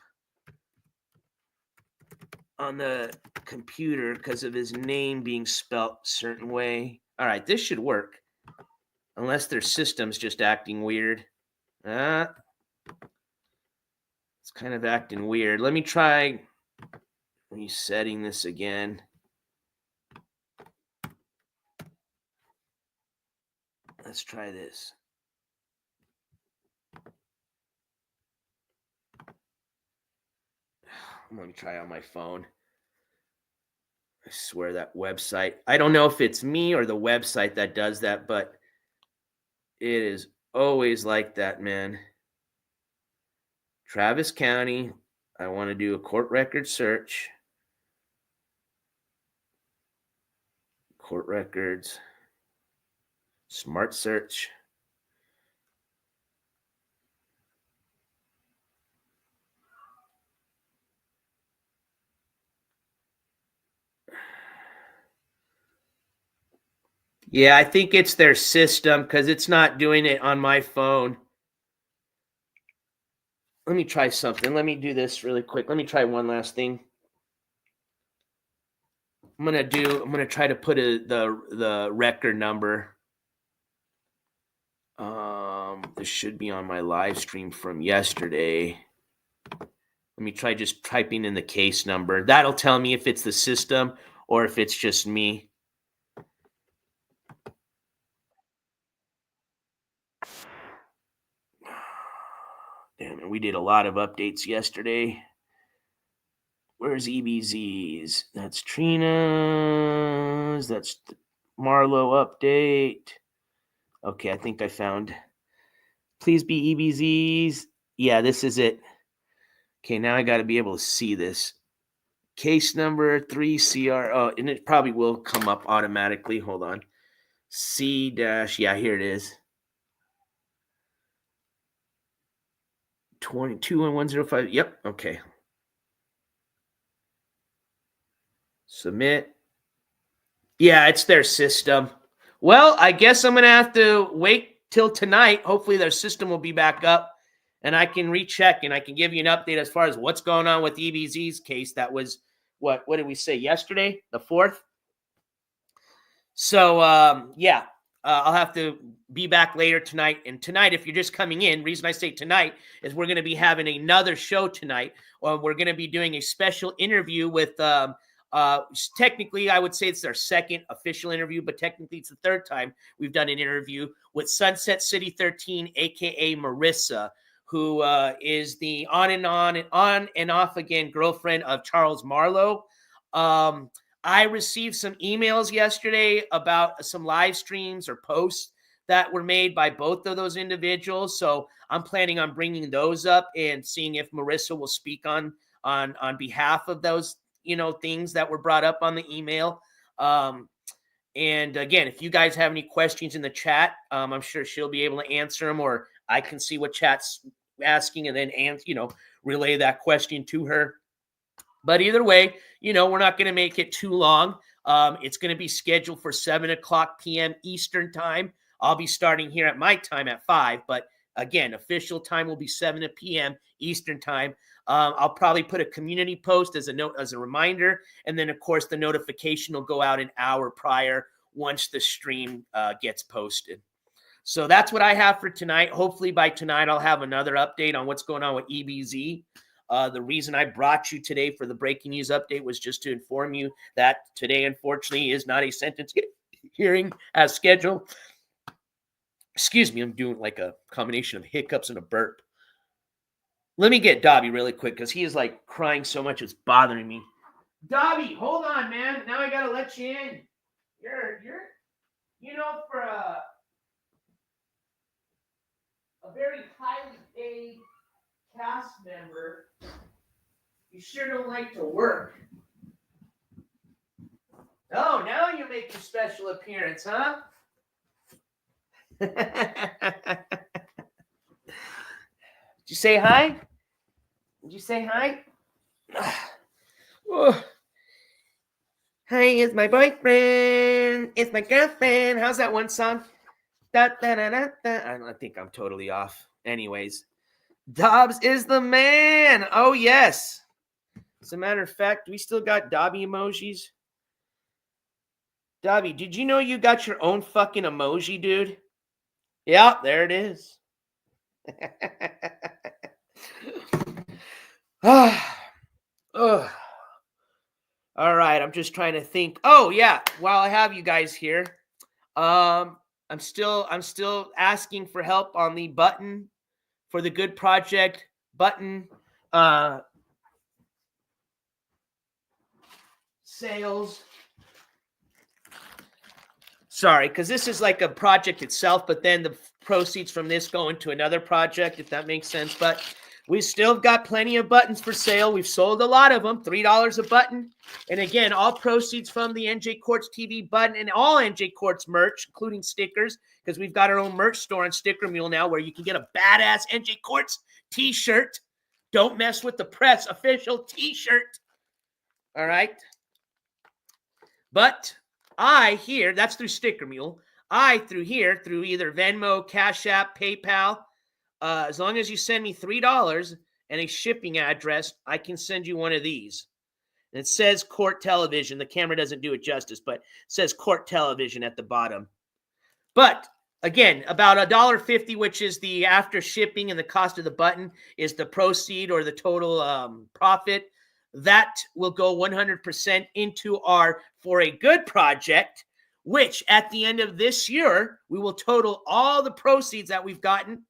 on the computer because of his name being spelt a certain way. All right, this should work. Unless their system's just acting weird. It's kind of acting weird. Let me try resetting this again. Let's try this. I'm going to try on my phone. I swear that website. I don't know if it's me or the website that does that, but it is always like that, man. Travis County. I want to do a court record search. Court records. Smart search. Yeah, I think it's their system because it's not doing it on my phone. Let me try something. Let me do this really quick. Let me try one last thing. I'm gonna try to put the record number. This should be on my live stream from yesterday. Let me try just typing in the case number. That'll tell me if it's the system or if it's just me. Damn it, we did a lot of updates yesterday. Where's EBZ's? That's Trina's. That's the Marlowe update. Okay, I think I found. Please be EBZ's. Yeah, this is it. Okay, now I got to be able to see this. Case number 3CR. Oh, and it probably will come up automatically. Hold on. C dash. Yeah, here it is. 221105. Yep. Okay. Submit. Yeah, it's their system. Well, I guess I'm going to have to wait till tonight. Hopefully their system will be back up and I can recheck and I can give you an update as far as what's going on with EBZ's case. That was what did we say yesterday? The 4th. So, I'll have to be back later tonight. And tonight, if you're just coming in, reason I say tonight is we're going to be having another show tonight. Or we're going to be doing a special interview with, technically, I would say it's our second official interview, but technically it's the third time we've done an interview with Sunset City 13, a.k.a. Marissa, who is the on and off again girlfriend of Charles Marlowe. I received some emails yesterday about some live streams or posts that were made by both of those individuals. So I'm planning on bringing those up and seeing if Marissa will speak on behalf of those, things that were brought up on the email. And again, if you guys have any questions in the chat, I'm sure she'll be able to answer them, or I can see what chat's asking and then relay that question to her. But either way, we're not going to make it too long. It's going to be scheduled for 7:00 p.m. Eastern time. I'll be starting here at my time at 5. But again, official time will be 7 p.m. Eastern time. I'll probably put a community post as a reminder. And then, of course, the notification will go out an hour prior once the stream gets posted. So that's what I have for tonight. Hopefully by tonight, I'll have another update on what's going on with EBZ. The reason I brought you today for the breaking news update was just to inform you that today, unfortunately, is not a sentence hearing as scheduled. Excuse me, I'm doing like a combination of hiccups and a burp. Let me get Dobby really quick because he is like crying so much it's bothering me. Dobby, hold on, man. Now I gotta let you in. You're for a very highly paid cast member, you sure don't like to work. Oh, now you make your special appearance, huh? Did you say hi? Did you say hi? Oh. Hi, it's my boyfriend. It's my girlfriend. How's that one song? Da, da, da, da, da. I think I'm totally off. Anyways, Dobbs is the man. Oh, yes. As a matter of fact, we still got Dobby emojis. Dobby, did you know you got your own fucking emoji, dude? Yeah, there it is. All right, I'm just trying to think. Oh, yeah, while I have you guys here, I'm still asking for help on the button for the Good Project button sales. Sorry, because this is like a project itself, but then the proceeds from this go into another project, if that makes sense. But we still got plenty of buttons for sale. We've sold a lot of them, $3 a button. And again, all proceeds from the NJCourts TV button and all NJCourts merch, including stickers, because we've got our own merch store on Sticker Mule now where you can get a badass NJCourts t-shirt. Don't mess with the press official t-shirt. All right. But I here, that's through Sticker Mule. Through either Venmo, Cash App, PayPal, as long as you send me $3 and a shipping address, I can send you one of these. And it says Court Television. The camera doesn't do it justice, but it says Court Television at the bottom. But again, about $1.50, which is the after shipping and the cost of the button, is the proceed or the total profit. That will go 100% into our For a Good project, which at the end of this year, we will total all the proceeds that we've gotten.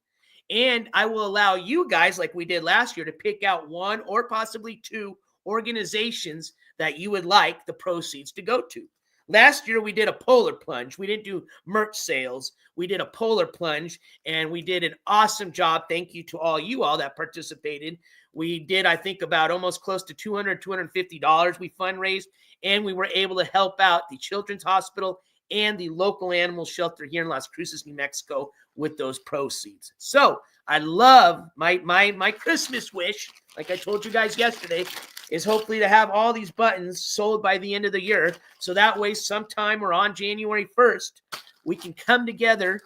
And I will allow you guys, like we did last year, to pick out one or possibly two organizations that you would like the proceeds to go to. Last year, we did a polar plunge. We didn't do merch sales. We did a polar plunge, and we did an awesome job. Thank you to all you all that participated. We did, I think, about almost close to $200, $250 we fundraised, and we were able to help out the Children's Hospital and the local animal shelter here in Las Cruces, New Mexico with those proceeds. So I love my Christmas wish, like I told you guys yesterday, is hopefully to have all these buttons sold by the end of the year. So that way sometime or on January 1st, we can come together,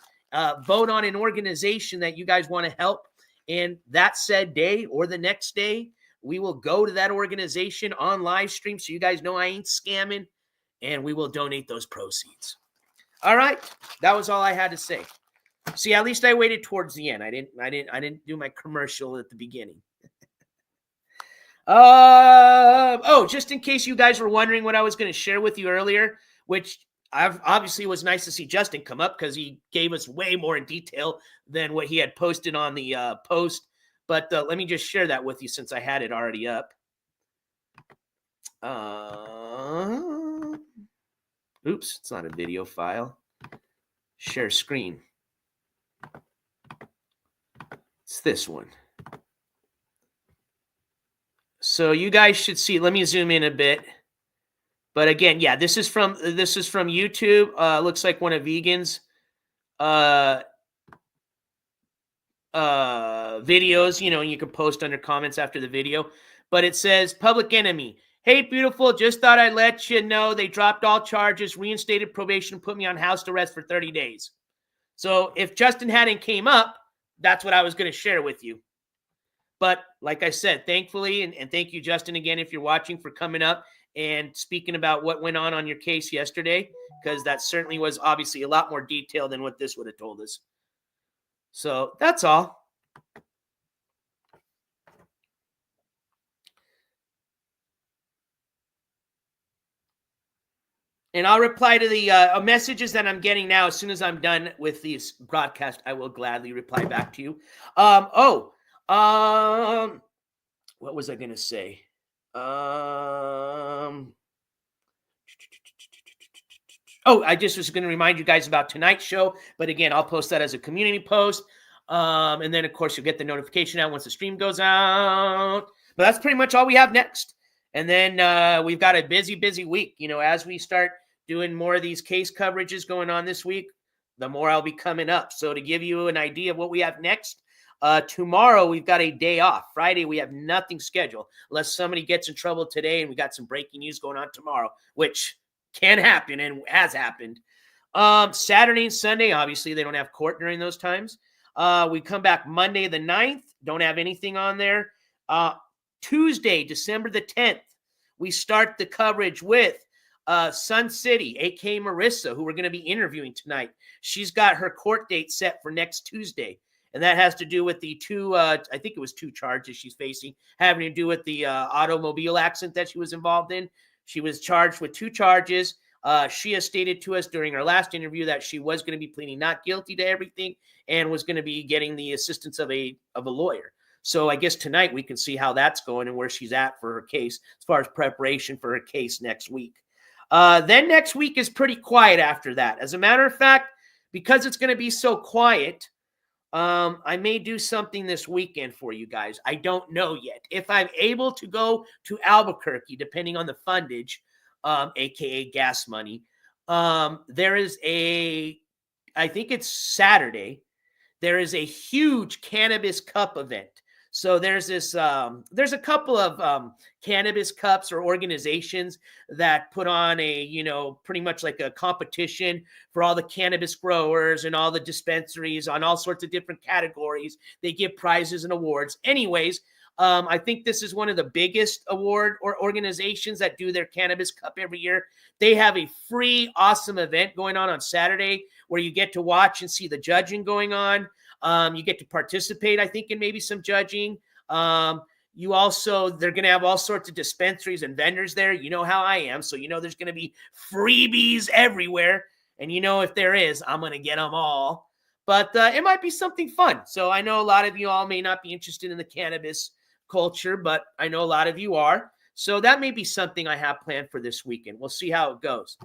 vote on an organization that you guys want to help. And that said day or the next day, we will go to that organization on live stream so you guys know I ain't scamming, and we will donate those proceeds. All right, that was all I had to say. See, at least I waited towards the end. I didn't do my commercial at the beginning. Just in case you guys were wondering what I was going to share with you earlier, which obviously was nice to see Justin come up because he gave us way more in detail than what he had posted on the post. But let me just share that with you since I had it already up. Oops, it's not a video file. Share screen. It's this one. So you guys should see. Let me zoom in a bit. But again, yeah, this is from YouTube. Looks like one of Vegan's videos. You know, you can post under comments after the video. But it says, Public Enemy. Hey, beautiful. Just thought I'd let you know they dropped all charges, reinstated probation, put me on house arrest for 30 days. So if Justin hadn't came up, that's what I was going to share with you. But like I said, thankfully, and thank you, Justin, again, if you're watching, for coming up and speaking about what went on your case yesterday, because that certainly was obviously a lot more detailed than what this would have told us. So that's all. And I'll reply to the messages that I'm getting now. As soon as I'm done with this broadcast, I will gladly reply back to you. What was I going to say? I just was going to remind you guys about tonight's show. But again, I'll post that as a community post. And then, of course, you'll get the notification out once the stream goes out. But that's pretty much all we have next. And then we've got a busy week. You know, as we start doing more of these case coverages going on this week, the more I'll be coming up. So to give you an idea of what we have next, tomorrow we've got a day off. Friday we have nothing scheduled unless somebody gets in trouble today and we got some breaking news going on tomorrow, which can happen and has happened. Saturday and Sunday, obviously they don't have court during those times. We come back Monday the 9th, don't have anything on there. Tuesday, December the 10th, we start the coverage with Sun City, a.k.a. Marissa, who we're going to be interviewing tonight. She's got her court date set for next Tuesday, and that has to do with the two, I think it was 2 charges she's facing, having to do with the automobile accident that she was involved in. She was charged with 2 charges. She has stated to us during our last interview that she was going to be pleading not guilty to everything and was going to be getting the assistance of a lawyer. So I guess tonight we can see how that's going and where she's at for her case as far as preparation for her case next week. Then next week is pretty quiet after that. As a matter of fact, because it's going to be so quiet, I may do something this weekend for you guys. I don't know yet. If I'm able to go to Albuquerque, depending on the fundage, aka gas money, there is I think it's Saturday, there is a huge Cannabis Cup event. So there's there's a couple of cannabis cups or organizations that put on pretty much like a competition for all the cannabis growers and all the dispensaries on all sorts of different categories. They give prizes and awards. Anyways, I think this is one of the biggest award or organizations that do their Cannabis Cup every year. They have a free, awesome event going on Saturday where you get to watch and see the judging going on. You get to participate, I think, in maybe some judging. They're going to have all sorts of dispensaries and vendors there. You know how I am. So, there's going to be freebies everywhere. And, if there is, I'm going to get them all. But it might be something fun. So I know a lot of you all may not be interested in the cannabis culture, but I know a lot of you are. So that may be something I have planned for this weekend. We'll see how it goes.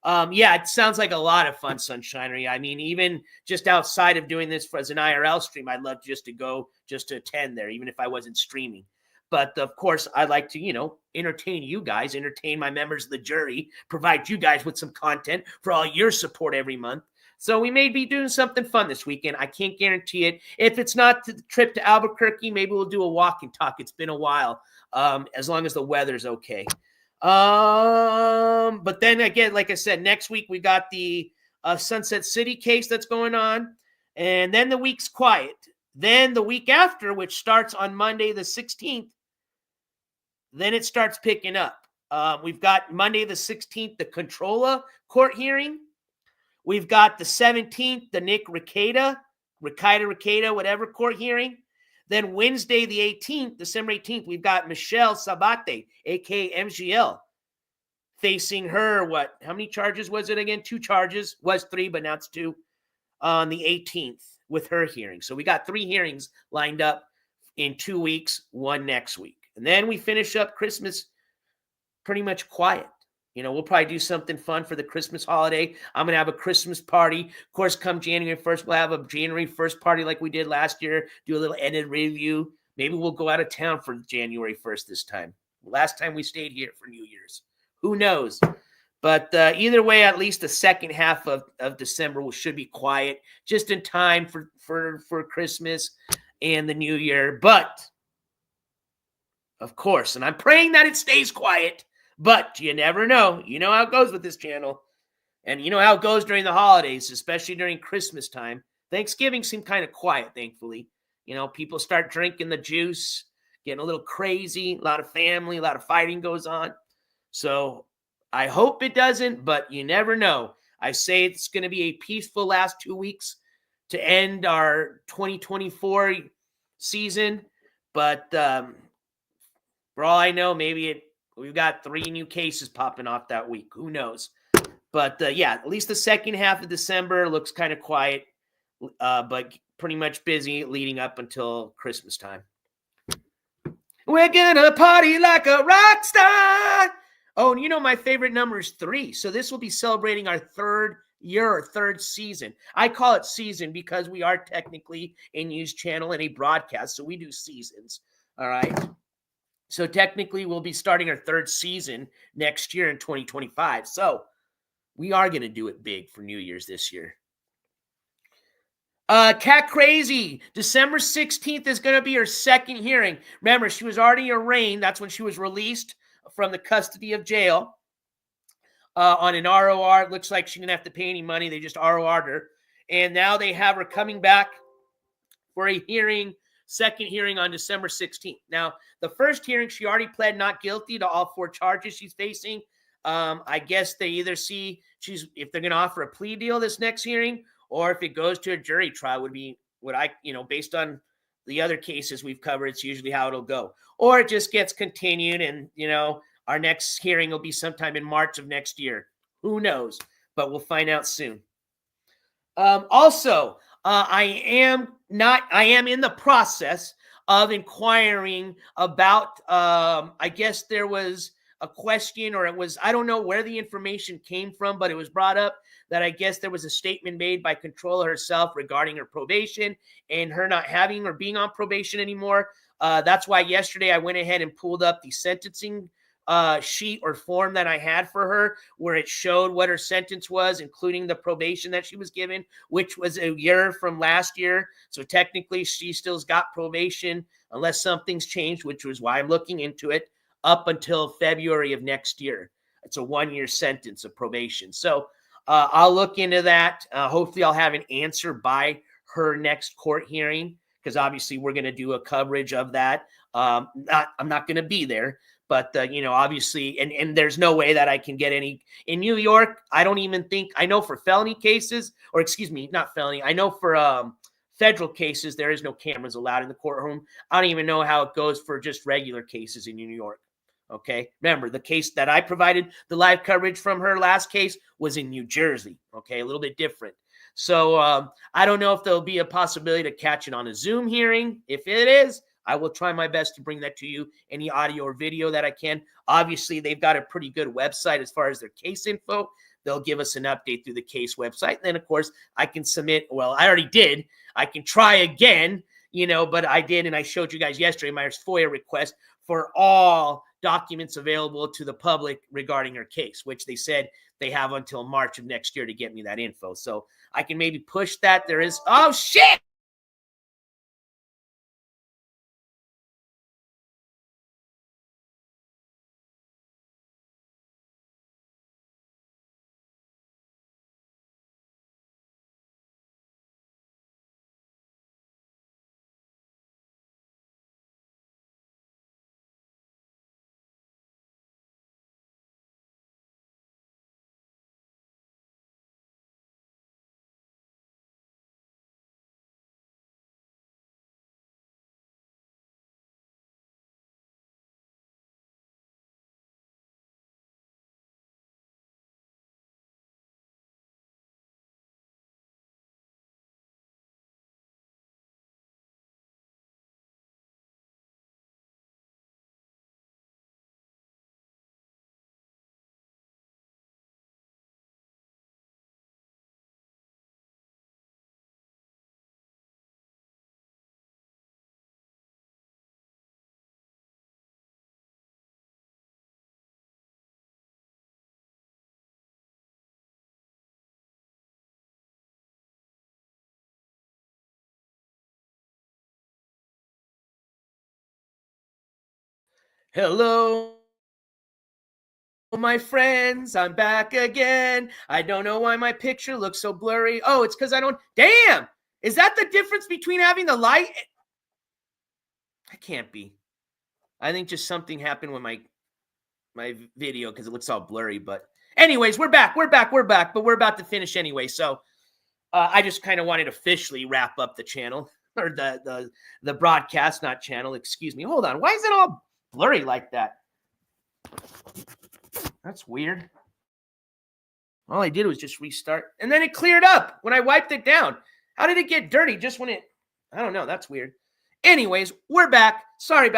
It sounds like a lot of fun, Sunshinery. I mean, even just outside of doing this as an IRL stream, I'd love just to attend there, even if I wasn't streaming. But of course, I'd like to, entertain you guys, entertain my members of the jury, provide you guys with some content for all your support every month. So we may be doing something fun this weekend. I can't guarantee it. If it's not the trip to Albuquerque, maybe we'll do a walk and talk. It's been a while, as long as the weather's okay. But then again, like I said, next week we got the Sunset City case that's going on, and then the week's quiet. Then the week after, which starts on Monday the 16th, then it starts picking up. We've got Monday the 16th, the Controlla court hearing. We've got the 17th, the Nick Rekieta, whatever court hearing. Then Wednesday the 18th, December 18th, we've got Michelle Sabate, a.k.a. MGL, facing her, how many charges was it again? 2 charges. Was 3, but now it's 2 on the 18th with her hearing. So we got 3 hearings lined up in 2 weeks, 1 next week. And then we finish up Christmas pretty much quiet. We'll probably do something fun for the Christmas holiday. I'm going to have a Christmas party. Of course, come January 1st, we'll have a January 1st party like we did last year, do a little ended review. Maybe we'll go out of town for January 1st this time. Last time we stayed here for New Year's. Who knows? But either way, at least the second half of December should be quiet, just in time for Christmas and the New Year. But, of course, and I'm praying that it stays quiet, but you never know. You know how it goes with this channel. And you know how it goes during the holidays, especially during Christmas time. Thanksgiving seemed kind of quiet, thankfully. People start drinking the juice, getting a little crazy, a lot of family, a lot of fighting goes on. So I hope it doesn't, but you never know. I say it's going to be a peaceful last 2 weeks to end our 2024 season. But for all I know, maybe we've got 3 new cases popping off that week. Who knows? But at least the second half of December looks kind of quiet, but pretty much busy leading up until Christmas time. We're gonna party like a rock star. Oh, and my favorite number is 3. So this will be celebrating our 3rd year or 3rd season. I call it season because we are technically a news channel and a broadcast, so we do seasons. All right. So technically, we'll be starting our 3rd season next year in 2025. So we are going to do it big for New Year's this year. Cat Crazy, December 16th is going to be her 2nd hearing. Remember, she was already arraigned. That's when she was released from the custody of jail on an ROR. It looks like she didn't have to pay any money. They just ROR'd her. And now they have her coming back for a hearing, 2nd hearing on December 16th. Now, the 1st hearing, she already pled not guilty to all 4 charges she's facing. I guess they either see if they're going to offer a plea deal this next hearing, or if it goes to a jury trial would be what based on the other cases we've covered, it's usually how it'll go. Or it just gets continued and, our next hearing will be sometime in March of next year. Who knows? But we'll find out soon. Also, I am in the process of inquiring about, I guess there was a question, or I don't know where the information came from, but it was brought up that I guess there was a statement made by Controller herself regarding her probation and her not having or being on probation anymore. That's why yesterday I went ahead and pulled up the sentencing sheet or form that I had for her, where it showed what her sentence was, including the probation that she was given, which was a year from last year. So technically she still's got probation unless something's changed, which was why I'm looking into it, up until February of next year. It's a 1-year sentence of probation. So I'll look into that. Hopefully I'll have an answer by her next court hearing, because obviously we're going to do a coverage of that. I'm not going to be there, but obviously, and there's no way that I can get any in New York. I don't even think, I know for felony cases, or excuse me, not felony, I know for federal cases, there is no cameras allowed in the courtroom. I don't even know how it goes for just regular cases in New York. Okay. Remember, the case that I provided the live coverage from, her last case, was in New Jersey. Okay. A little bit different. So I don't know if there'll be a possibility to catch it on a Zoom hearing. If it is, I will try my best to bring that to you, any audio or video that I can. Obviously, they've got a pretty good website as far as their case info. They'll give us an update through the case website. And then, of course, I can submit. Well, I already did. I can try again, but I did, and I showed you guys yesterday my FOIA request for all documents available to the public regarding her case, which they said they have until March of next year to get me that info. So I can maybe push that. There is, oh, shit! Hello, my friends, I'm back again. I don't know why my picture looks so blurry. Oh, it's because I don't. Damn! Is that the difference between having the light? I can't be. I think just something happened with my video because it looks all blurry. But anyways, we're back. But we're about to finish anyway. So I just kind of wanted to officially wrap up the channel, or the broadcast, not channel. Excuse me. Hold on. Why is it all blurry like that? That's weird. All I did was just restart, and then it cleared up when I wiped it down. How did it get dirty just when it... I don't know. That's weird. Anyways, we're back. Sorry,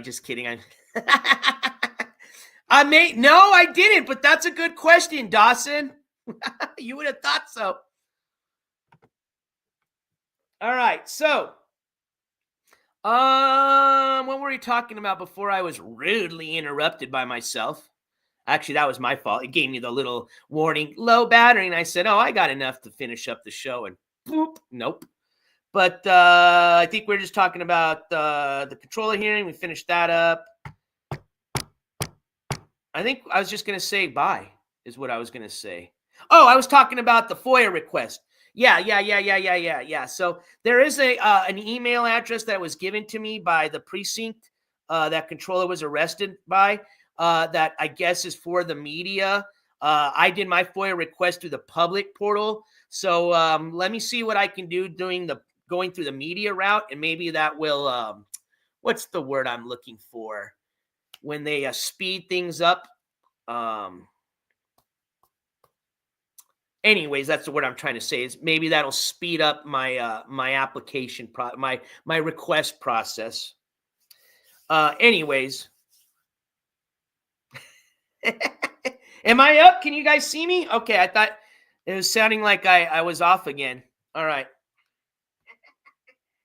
just kidding. No, I didn't, but that's a good question, Dawson. You would have thought so. All right, so what were we talking about before I was rudely interrupted by myself? Actually, that was my fault. It gave me the little warning, low battery, and I said, oh, I got enough to finish up the show, and boop, nope. But I think we're just talking about the controller hearing. We finished that up. I think I was just going to say bye is what I was going to say. Oh, I was talking about the FOIA request. Yeah. So there is an email address that was given to me by the precinct that controller was arrested by that I guess is for the media. I did my FOIA request through the public portal. So let me see what I can do going through the media route, and maybe that will, what's the word I'm looking for? When they speed things up Anyways, that's the word I'm trying to say, is maybe that'll speed up my my application my request process. Anyways, am I up? Can you guys see me? Okay, I thought it was sounding like I was off again. All right.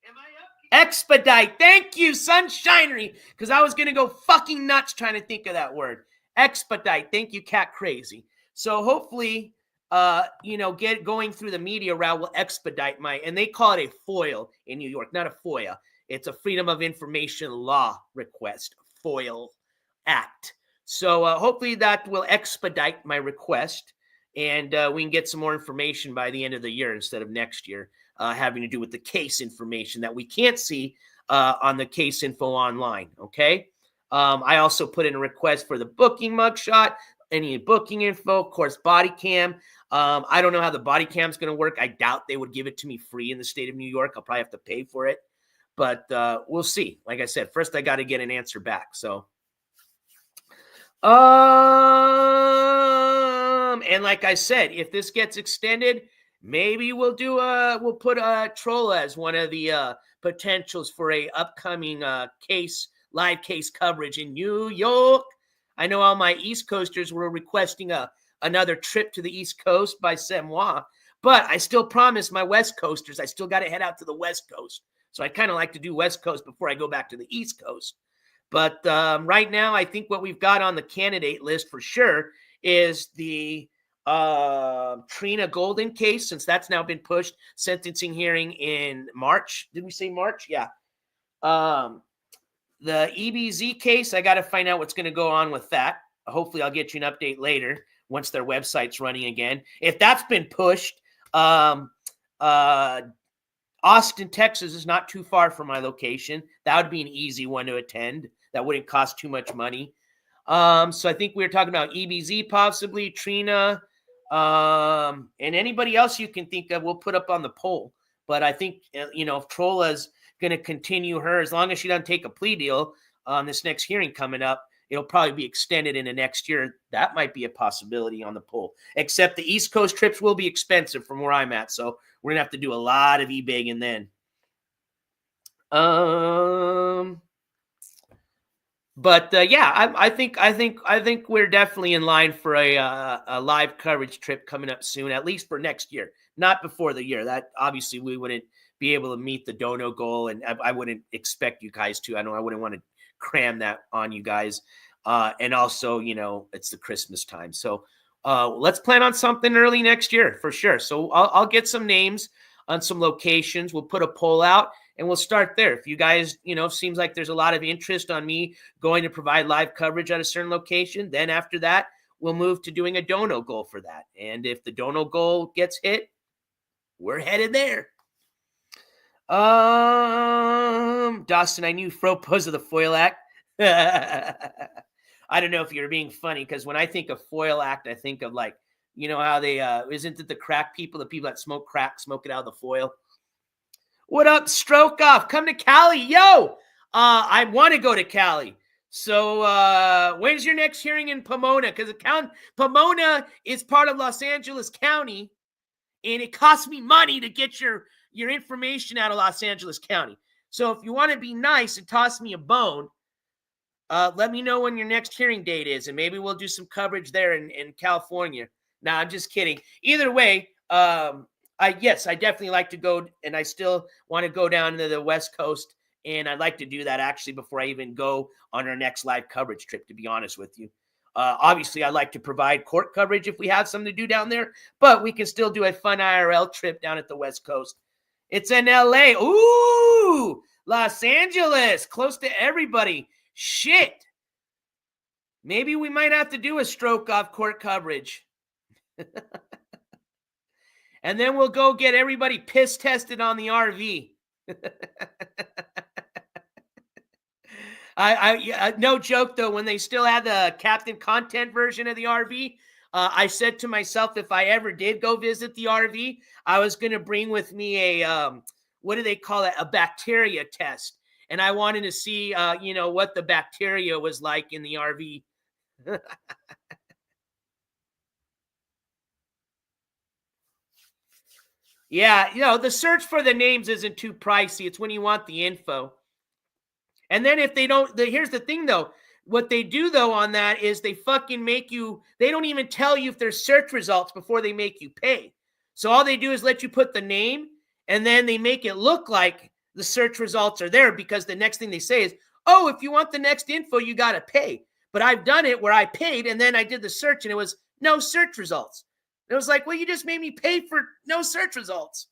Am I up? Expedite. Thank you, Sunshinery, because I was gonna go fucking nuts trying to think of that word. Expedite. Thank you, Cat Crazy. So hopefully, going through the media route will expedite and they call it a FOIL in New York, not a FOIA. It's a Freedom of Information Law request, FOIL Act. So hopefully that will expedite my request, and we can get some more information by the end of the year instead of next year, having to do with the case information that we can't see on the case info online. Okay. I also put in a request for the booking mugshot, any booking info, of course, body cam. I don't know how the body cam is going to work. I doubt they would give it to me free in the state of New York. I'll probably have to pay for it, but we'll see. Like I said, first I got to get an answer back. So, and like I said, if this gets extended, maybe we'll put Trolla as one of the potentials for a upcoming live case coverage in New York. I know all my East Coasters were requesting another trip to the East Coast by Semois, but I still promise my West Coasters, I still got to head out to the West Coast. So I kind of like to do West Coast before I go back to the East Coast. But right now, I think what we've got on the candidate list for sure is the Trina Golden case, since that's now been pushed. Sentencing hearing in March. Did we say March? Yeah. The EBZ case, I got to find out what's going to go on with that. Hopefully, I'll get you an update later once their website's running again. If that's been pushed, Austin, Texas is not too far from my location. That would be an easy one to attend. That wouldn't cost too much money. So I think we were talking about EBZ possibly, Trina, and anybody else you can think of, we'll put up on the poll. But I think, if Trolla's going to continue her, as long as she doesn't take a plea deal on this next hearing coming up, it'll probably be extended into next year. That might be a possibility on the poll, except the East Coast trips will be expensive from where I'm at. So we're going to have to do a lot of e-begging then. Yeah, I think we're definitely in line for a live coverage trip coming up soon, at least for next year, not before the year. That obviously we wouldn't be able to meet the dono goal, and I wouldn't expect you guys to. I wouldn't want to cram that on you guys. And also, it's the Christmas time, so let's plan on something early next year for sure. So I'll get some names on some locations. We'll put a poll out, and we'll start there. If you guys, seems like there's a lot of interest on me going to provide live coverage at a certain location, then after that, we'll move to doing a dono goal for that. And if the dono goal gets hit, we're headed there. Dawson, I knew Fropos of the FOIL Act. I don't know if you're being funny, because when I think of FOIL Act, I think of how they, isn't it the crack people, the people that smoke crack, smoke it out of the foil? What up, Stroke Off? Come to Cali. Yo, I want to go to Cali. So when's your next hearing in Pomona? Because Pomona is part of Los Angeles County, and it costs me money to get your information out of Los Angeles County. So if you want to be nice and toss me a bone, let me know when your next hearing date is, and maybe we'll do some coverage there in California. Nah, I'm just kidding. Either way, I definitely like to go, and I still want to go down to the West Coast, and I'd like to do that actually before I even go on our next live coverage trip, to be honest with you. Obviously, I'd like to provide court coverage if we have something to do down there, but we can still do a fun IRL trip down at the West Coast. It's in LA. Ooh, Los Angeles, close to everybody. Shit. Maybe we might have to do a Stroke Off court coverage. And then we'll go get everybody piss tested on the RV. I no joke though, when they still had the Captain Content version of the RV, I said to myself, if I ever did go visit the RV, I was going to bring with me a, what do they call it? A bacteria test. And I wanted to see, what the bacteria was like in the RV. Yeah, the search for the names isn't too pricey. It's when you want the info. And then if they don't, here's the thing though. What they do though on that is they fucking make you, they don't even tell you if there's search results before they make you pay. So all they do is let you put the name and then they make it look like the search results are there because the next thing they say is, oh, if you want the next info, you got to pay. But I've done it where I paid and then I did the search and it was no search results. It was like, well, you just made me pay for no search results.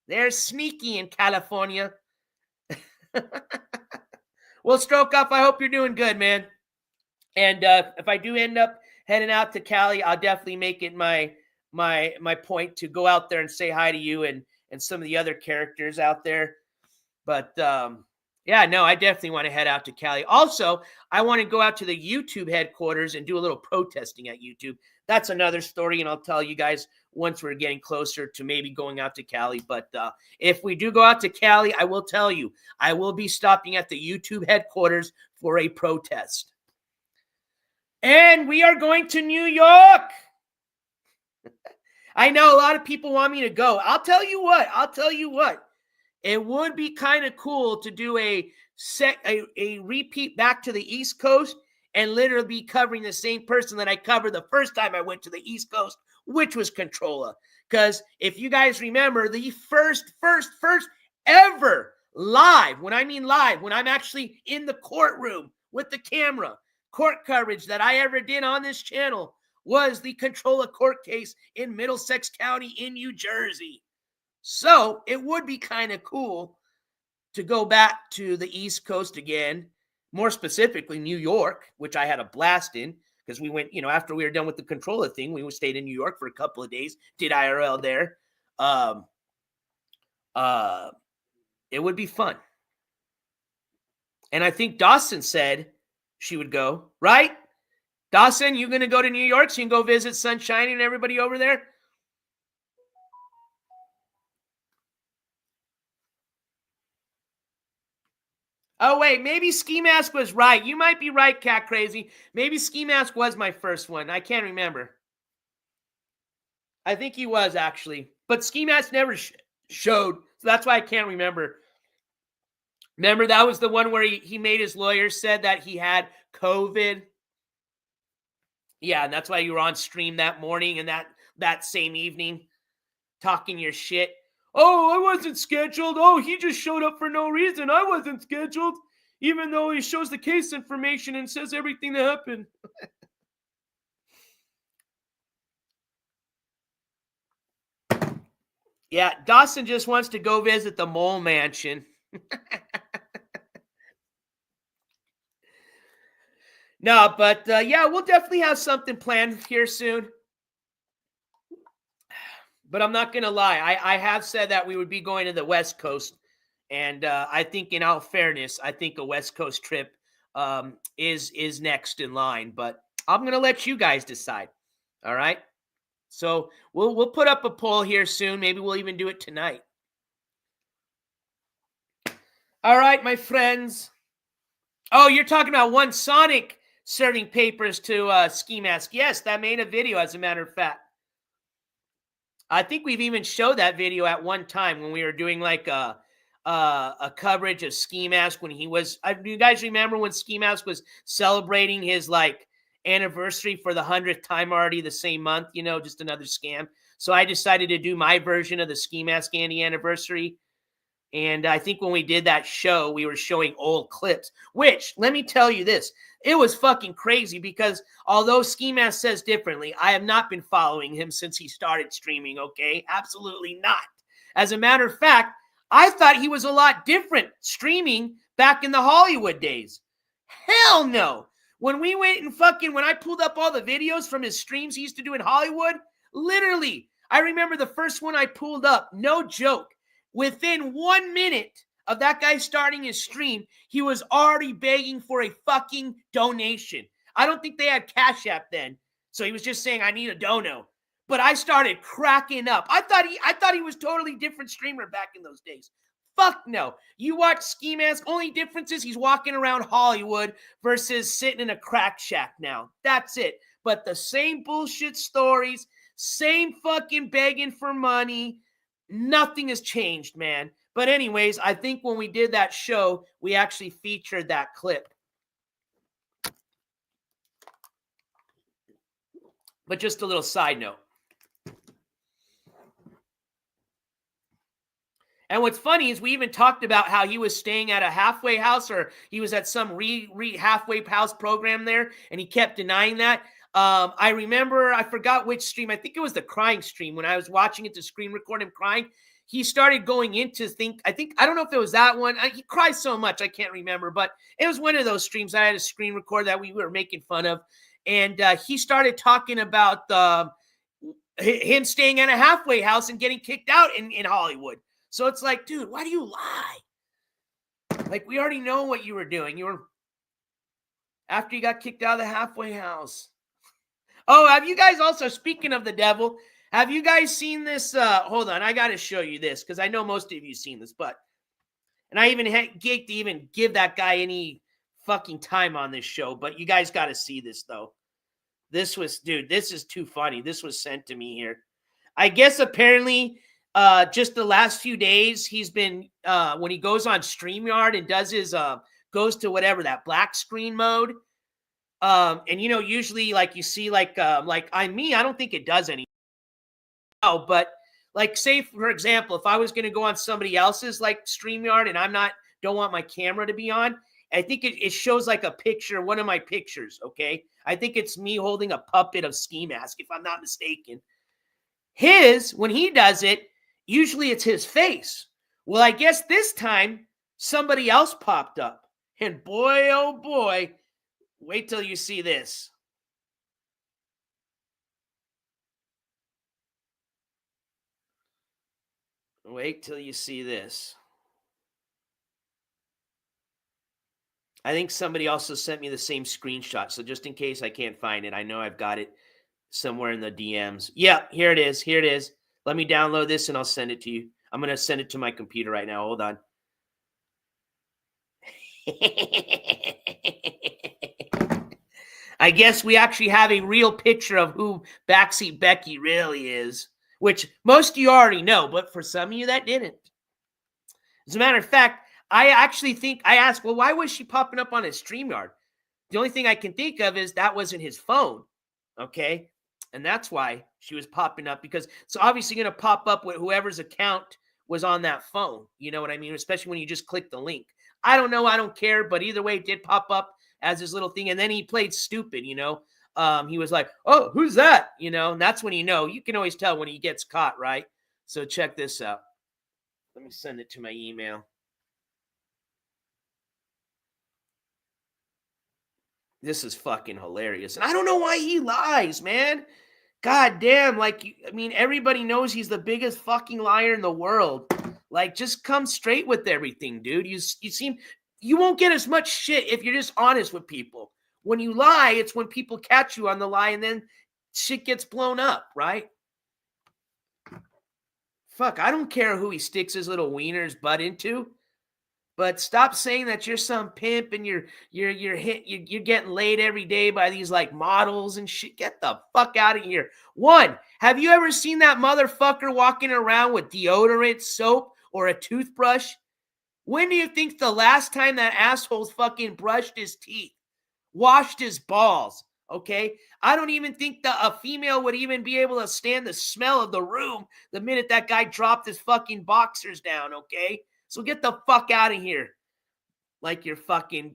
They're sneaky in California. Well, Stroke Off, I hope you're doing good, man. And if I do end up heading out to Cali, I'll definitely make it my point to go out there and say hi to you and some of the other characters out there. But yeah, no, I definitely want to head out to Cali. Also, I want to go out to the YouTube headquarters and do a little protesting at YouTube. That's another story, and I'll tell you guys once we're getting closer to maybe going out to Cali. But if we do go out to Cali, I will tell you, I will be stopping at the YouTube headquarters for a protest. And we are going to New York. I know a lot of people want me to go. I'll tell you what. It would be kind of cool to do a repeat back to the East Coast and literally be covering the same person that I covered the first time I went to the East Coast, which was Controlla. Because if you guys remember, the first ever live, when I mean live, when I'm actually in the courtroom with the camera, court coverage that I ever did on this channel was the Controlla court case in Middlesex County in New Jersey. So it would be kind of cool to go back to the East Coast again, more specifically New York, which I had a blast in because we went, after we were done with the Controlla thing, we stayed in New York for a couple of days, did IRL there. It would be fun. And I think Dawson said she would go, right? Dawson, you going to go to New York so you can go visit Sunshine and everybody over there? Oh, wait, maybe Ski Mask was right. You might be right, Cat Crazy. Maybe Ski Mask was my first one. I can't remember. I think he was, actually. But Ski Mask never showed, so that's why I can't remember. Remember, that was the one where he made his lawyer said that he had COVID. Yeah, and that's why you were on stream that morning and that same evening talking your shit. Oh, I wasn't scheduled. Oh, he just showed up for no reason. I wasn't scheduled, even though he shows the case information and says everything that happened. Yeah, Dawson just wants to go visit the Mole Mansion. No, but yeah, we'll definitely have something planned here soon. But I'm not going to lie. I have said that we would be going to the West Coast. And I think in all fairness, I think a West Coast trip is next in line. But I'm going to let you guys decide. All right? So we'll put up a poll here soon. Maybe we'll even do it tonight. All right, my friends. Oh, you're talking about One Sonic serving papers to Ski Mask. Yes, that made a video, as a matter of fact. I think we've even showed that video at one time when we were doing like a coverage of Ski Mask when he was. Do you guys remember when Ski Mask was celebrating his like anniversary for the 100th time already the same month? Just another scam. So I decided to do my version of the Ski Mask Andy anniversary. And I think when we did that show, we were showing old clips, which, let me tell you this, it was fucking crazy because although Ski Mask says differently, I have not been following him since he started streaming, okay? Absolutely not. As a matter of fact, I thought he was a lot different streaming back in the Hollywood days. Hell no. When we went and when I pulled up all the videos from his streams he used to do in Hollywood, literally, I remember the first one I pulled up, no joke. Within 1 minute of that guy starting his stream, he was already begging for a fucking donation. I don't think they had Cashapp then. So he was just saying, I need a dono. But I started cracking up. I thought he was totally different streamer back in those days. Fuck no. You watch Ski Mask, only difference is he's walking around Hollywood versus sitting in a crack shack now. That's it. But the same bullshit stories, same fucking begging for money, Nothing has changed, man. But anyways, I think when we did that show, we actually featured that clip. But just a little side note. And what's funny is we even talked about how he was staying at a halfway house, or he was at some halfway house program there, and he kept denying that. I remember, I forgot which stream. I think it was the crying stream. When I was watching it to screen record him crying, he started going into I don't know if it was that one. He cries so much, I can't remember, but it was one of those streams I had a screen record that we were making fun of. And he started talking about him staying at a halfway house and getting kicked out in Hollywood. So it's like, dude, why do you lie? Like, we already know what you were doing. You were, after you got kicked out of the halfway house. Oh, have you guys also, speaking of the devil, have you guys seen this? Hold on, I got to show you this because I know most of you seen this, and I even had geeked to even give that guy any fucking time on this show, but you guys got to see this, though. This was, dude, this is too funny. This was sent to me here. I guess apparently just the last few days, he's been, when he goes on StreamYard and does his, goes to whatever, that black screen mode. And, you know, usually like you see like I don't think it does anything. No, but like say, for example, if I was going to go on somebody else's like StreamYard and don't want my camera to be on, I think it shows like a picture, one of my pictures, okay? I think it's me holding a puppet of Ski Mask, if I'm not mistaken. When he does it, usually it's his face. Well, I guess this time somebody else popped up. And boy, oh boy, wait till you see this. Wait till you see this. I think somebody also sent me the same screenshot. So just in case I can't find it, I know I've got it somewhere in the DMs. Yeah, here it is. Here it is. Let me download this and I'll send it to you. I'm going to send it to my computer right now. Hold on. I guess we actually have a real picture of who Backseat Becky really is, which most of you already know, but for some of you that didn't. As a matter of fact, I actually think I asked, well, why was she popping up on his StreamYard? The only thing I can think of is that wasn't his phone, okay? And that's why she was popping up, because it's obviously going to pop up with whoever's account was on that phone. You know what I mean? Especially when you just click the link. I don't know. I don't care. But either way, it did pop up as this little thing. And then he played stupid, you know. He was like, oh, who's that? You know, and that's when you know. You can always tell when he gets caught, right? So check this out. Let me send it to my email. This is fucking hilarious. And I don't know why he lies, man. God damn. Like, I mean, everybody knows he's the biggest fucking liar in the world. Like, just come straight with everything, dude. You won't get as much shit if you're just honest with people. When you lie, it's when people catch you on the lie and then shit gets blown up, right? Fuck, I don't care who he sticks his little wiener's butt into. But stop saying that you're some pimp and you're getting laid every day by these like models and shit. Get the fuck out of here. One, have you ever seen that motherfucker walking around with deodorant, soap, or a toothbrush? When do you think the last time that asshole's fucking brushed his teeth, washed his balls? Okay, I don't even think a female would even be able to stand the smell of the room the minute that guy dropped his fucking boxers down. Okay. So get the fuck out of here. Like you're fucking,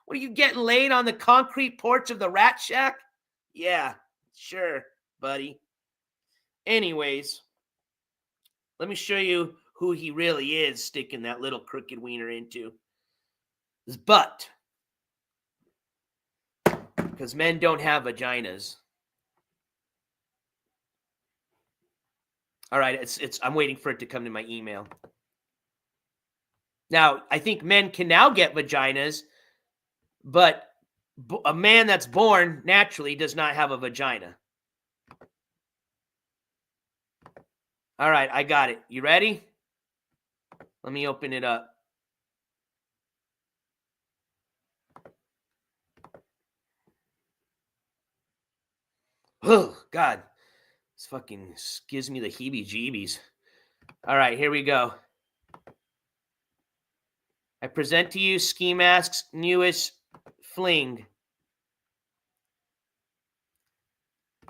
what are you getting laid on the concrete porch of the Rat Shack? Yeah, sure, buddy. Anyways, let me show you who he really is sticking that little crooked wiener into. His butt. Because men don't have vaginas. All right, I'm waiting for it to come to my email. Now, I think men can now get vaginas, but a man that's born naturally does not have a vagina. All right, I got it. You ready? Let me open it up. Oh, God. This fucking gives me the heebie-jeebies. All right, here we go. I present to you Ski Mask's newest fling.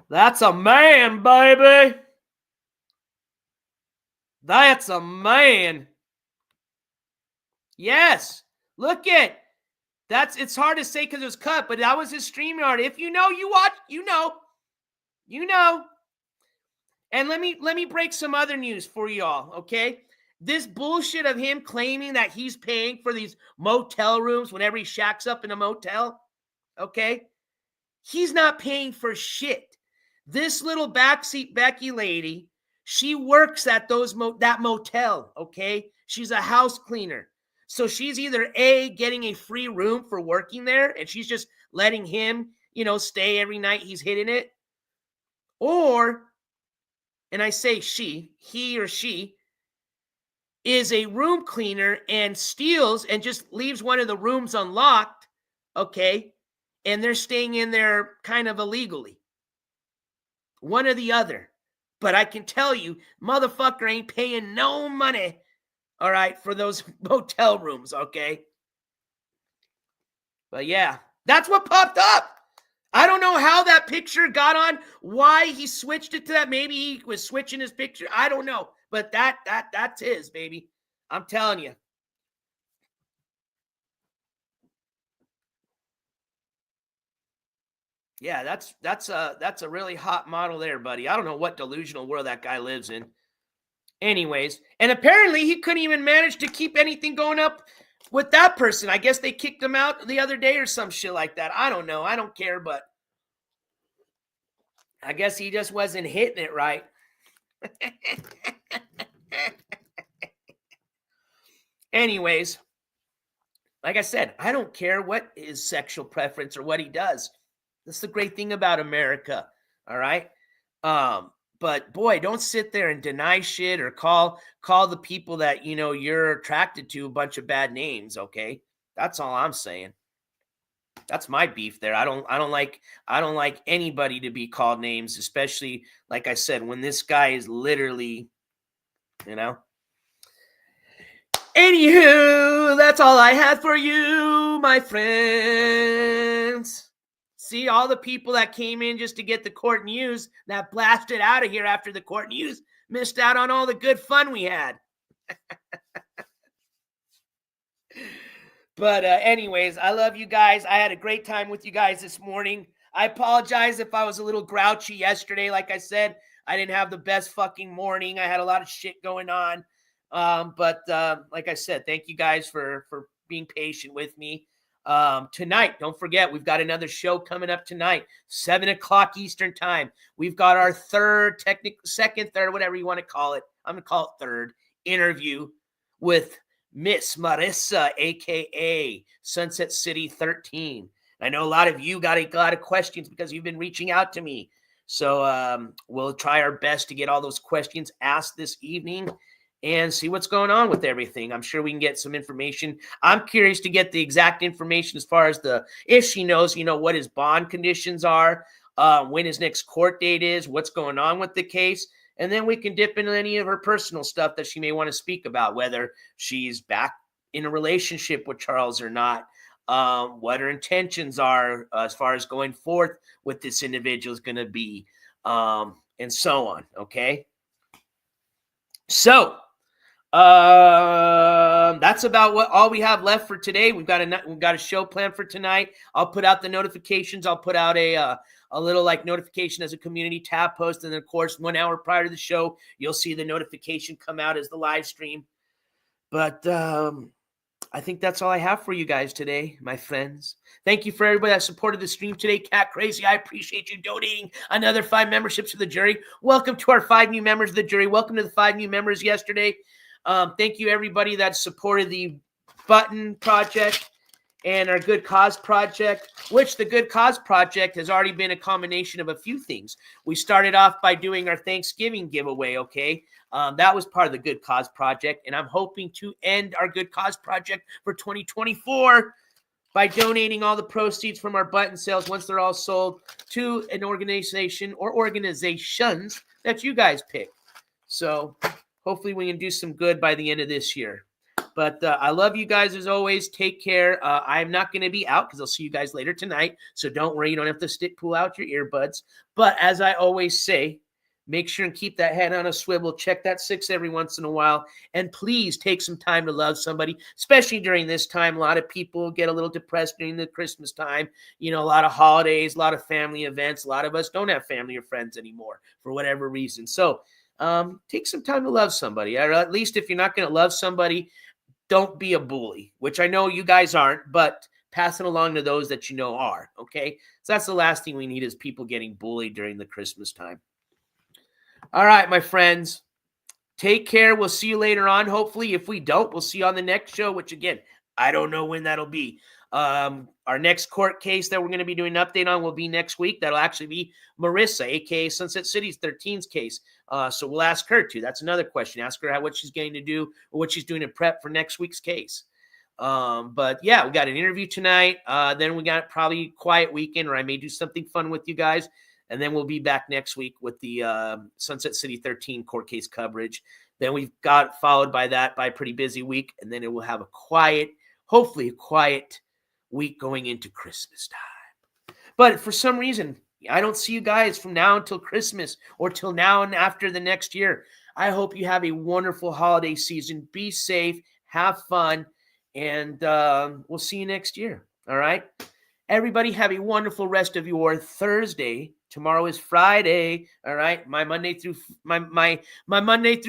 That's a man, baby. That's a man. Yes. Look it. It's hard to say because it was cut, but that was his StreamYard. If you know, you watch, you know. You know. And let me break some other news for y'all, okay? This bullshit of him claiming that he's paying for these motel rooms whenever he shacks up in a motel, okay? He's not paying for shit. This little backseat Becky lady, she works at that motel, okay? She's a house cleaner. So she's either A, getting a free room for working there, and she's just letting him, stay every night he's hitting it. Or, and I say he or she, is a room cleaner and steals and just leaves one of the rooms unlocked, okay? And they're staying in there kind of illegally. One or the other. But I can tell you, motherfucker ain't paying no money, all right, for those motel rooms, okay? But yeah, that's what popped up. I don't know how that picture got on, why he switched it to that. Maybe he was switching his picture. I don't know. But that's his, baby. I'm telling you. Yeah, that's a really hot model there, buddy. I don't know what delusional world that guy lives in. Anyways, and apparently he couldn't even manage to keep anything going up with that person. I guess they kicked him out the other day or some shit like that. I don't know. I don't care, but I guess he just wasn't hitting it right. Anyways, like I said, I don't care what his sexual preference or what he does. That's the great thing about America, all right? But boy, don't sit there and deny shit or call the people that you're attracted to a bunch of bad names, okay? That's all I'm saying. That's my beef there. I don't like anybody to be called names, especially like I said, when this guy is literally, Anywho, that's all I had for you, my friends. See, all the people that came in just to get the court news that blasted out of here after the court news missed out on all the good fun we had. But anyways, I love you guys. I had a great time with you guys this morning. I apologize if I was a little grouchy yesterday. Like I said, I didn't have the best fucking morning. I had a lot of shit going on. But like I said, thank you guys for being patient with me. Tonight, don't forget, we've got another show coming up tonight, 7:00 Eastern time. We've got our second, third, whatever you want to call it. I'm going to call it third interview with Miss Marissa, a.k.a. Sunset City 13. I know a lot of you got a lot of questions because you've been reaching out to me. So we'll try our best to get all those questions asked this evening and see what's going on with everything. I'm sure we can get some information. I'm curious to get the exact information as far as if she knows, what his bond conditions are, when his next court date is, what's going on with the case. And then we can dip into any of her personal stuff that she may want to speak about, whether she's back in a relationship with Charles or not, what her intentions are as far as going forth with this individual is going to be, and so on. Okay. So that's about all we have left for today. We've got a show planned for tonight. I'll put out the notifications. I'll put out a little notification as a community tab post. And then of course, 1 hour prior to the show, you'll see the notification come out as the live stream. But I think that's all I have for you guys today, my friends. Thank you for everybody that supported the stream today. Cat Crazy, I appreciate you donating another 5 memberships to the jury. Welcome to our 5 new members of the jury. Welcome to the 5 new members yesterday. Thank you, everybody that supported the Button Project and our Good Cause Project, which the Good Cause Project has already been a combination of a few things. We started off by doing our Thanksgiving giveaway, okay? That was part of the Good Cause Project, and I'm hoping to end our Good Cause Project for 2024 by donating all the proceeds from our button sales once they're all sold to an organization or organizations that you guys pick. So hopefully we can do some good by the end of this year. But I love you guys as always. Take care. I'm not going to be out because I'll see you guys later tonight. So don't worry. You don't have to pull out your earbuds. But as I always say, make sure and keep that head on a swivel. Check that 6 every once in a while. And please take some time to love somebody, especially during this time. A lot of people get a little depressed during the Christmas time. You know, a lot of holidays, a lot of family events. A lot of us don't have family or friends anymore for whatever reason. So take some time to love somebody. Or at least if you're not going to love somebody, don't be a bully, which I know you guys aren't, but pass it along to those that you know are, okay? So that's the last thing we need is people getting bullied during the Christmas time. All right, my friends, take care. We'll see you later on. Hopefully, if we don't, we'll see you on the next show, which, again, I don't know when that'll be. Our next court case that we're going to be doing an update on will be next week. That'll actually be Marissa, a.k.a. Sunset City's 13's case. So we'll ask her to. That's another question. Ask her what she's going to do or what she's doing to prep for next week's case. But, yeah, we got an interview tonight. Then we got probably a quiet weekend, or I may do something fun with you guys. And then we'll be back next week with the Sunset City 13 court case coverage. Then we've got followed by that by a pretty busy week. And then it will have a quiet, hopefully a quiet week going into Christmas time. But for some reason, I don't see you guys from now until Christmas or till now and after the next year. I hope you have a wonderful holiday season. Be safe, have fun, and we'll see you next year. All right? Everybody have a wonderful rest of your Thursday. Tomorrow is Friday. All right? My Monday through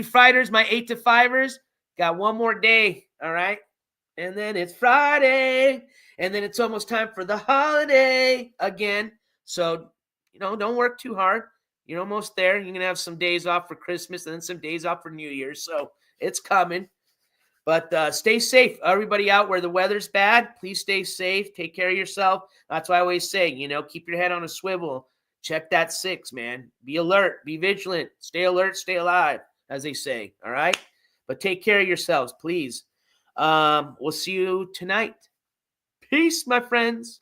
Fridays, my 8 to 5ers, got one more day. All right? And then it's Friday. And then it's almost time for the holiday again. So, don't work too hard. You're almost there. You're going to have some days off for Christmas and then some days off for New Year's. So it's coming. But stay safe. Everybody out where the weather's bad, please stay safe. Take care of yourself. That's why I always say, keep your head on a swivel. Check that 6, man. Be alert. Be vigilant. Stay alert. Stay alive, as they say. All right? But take care of yourselves, please. We'll see you tonight. Peace, my friends.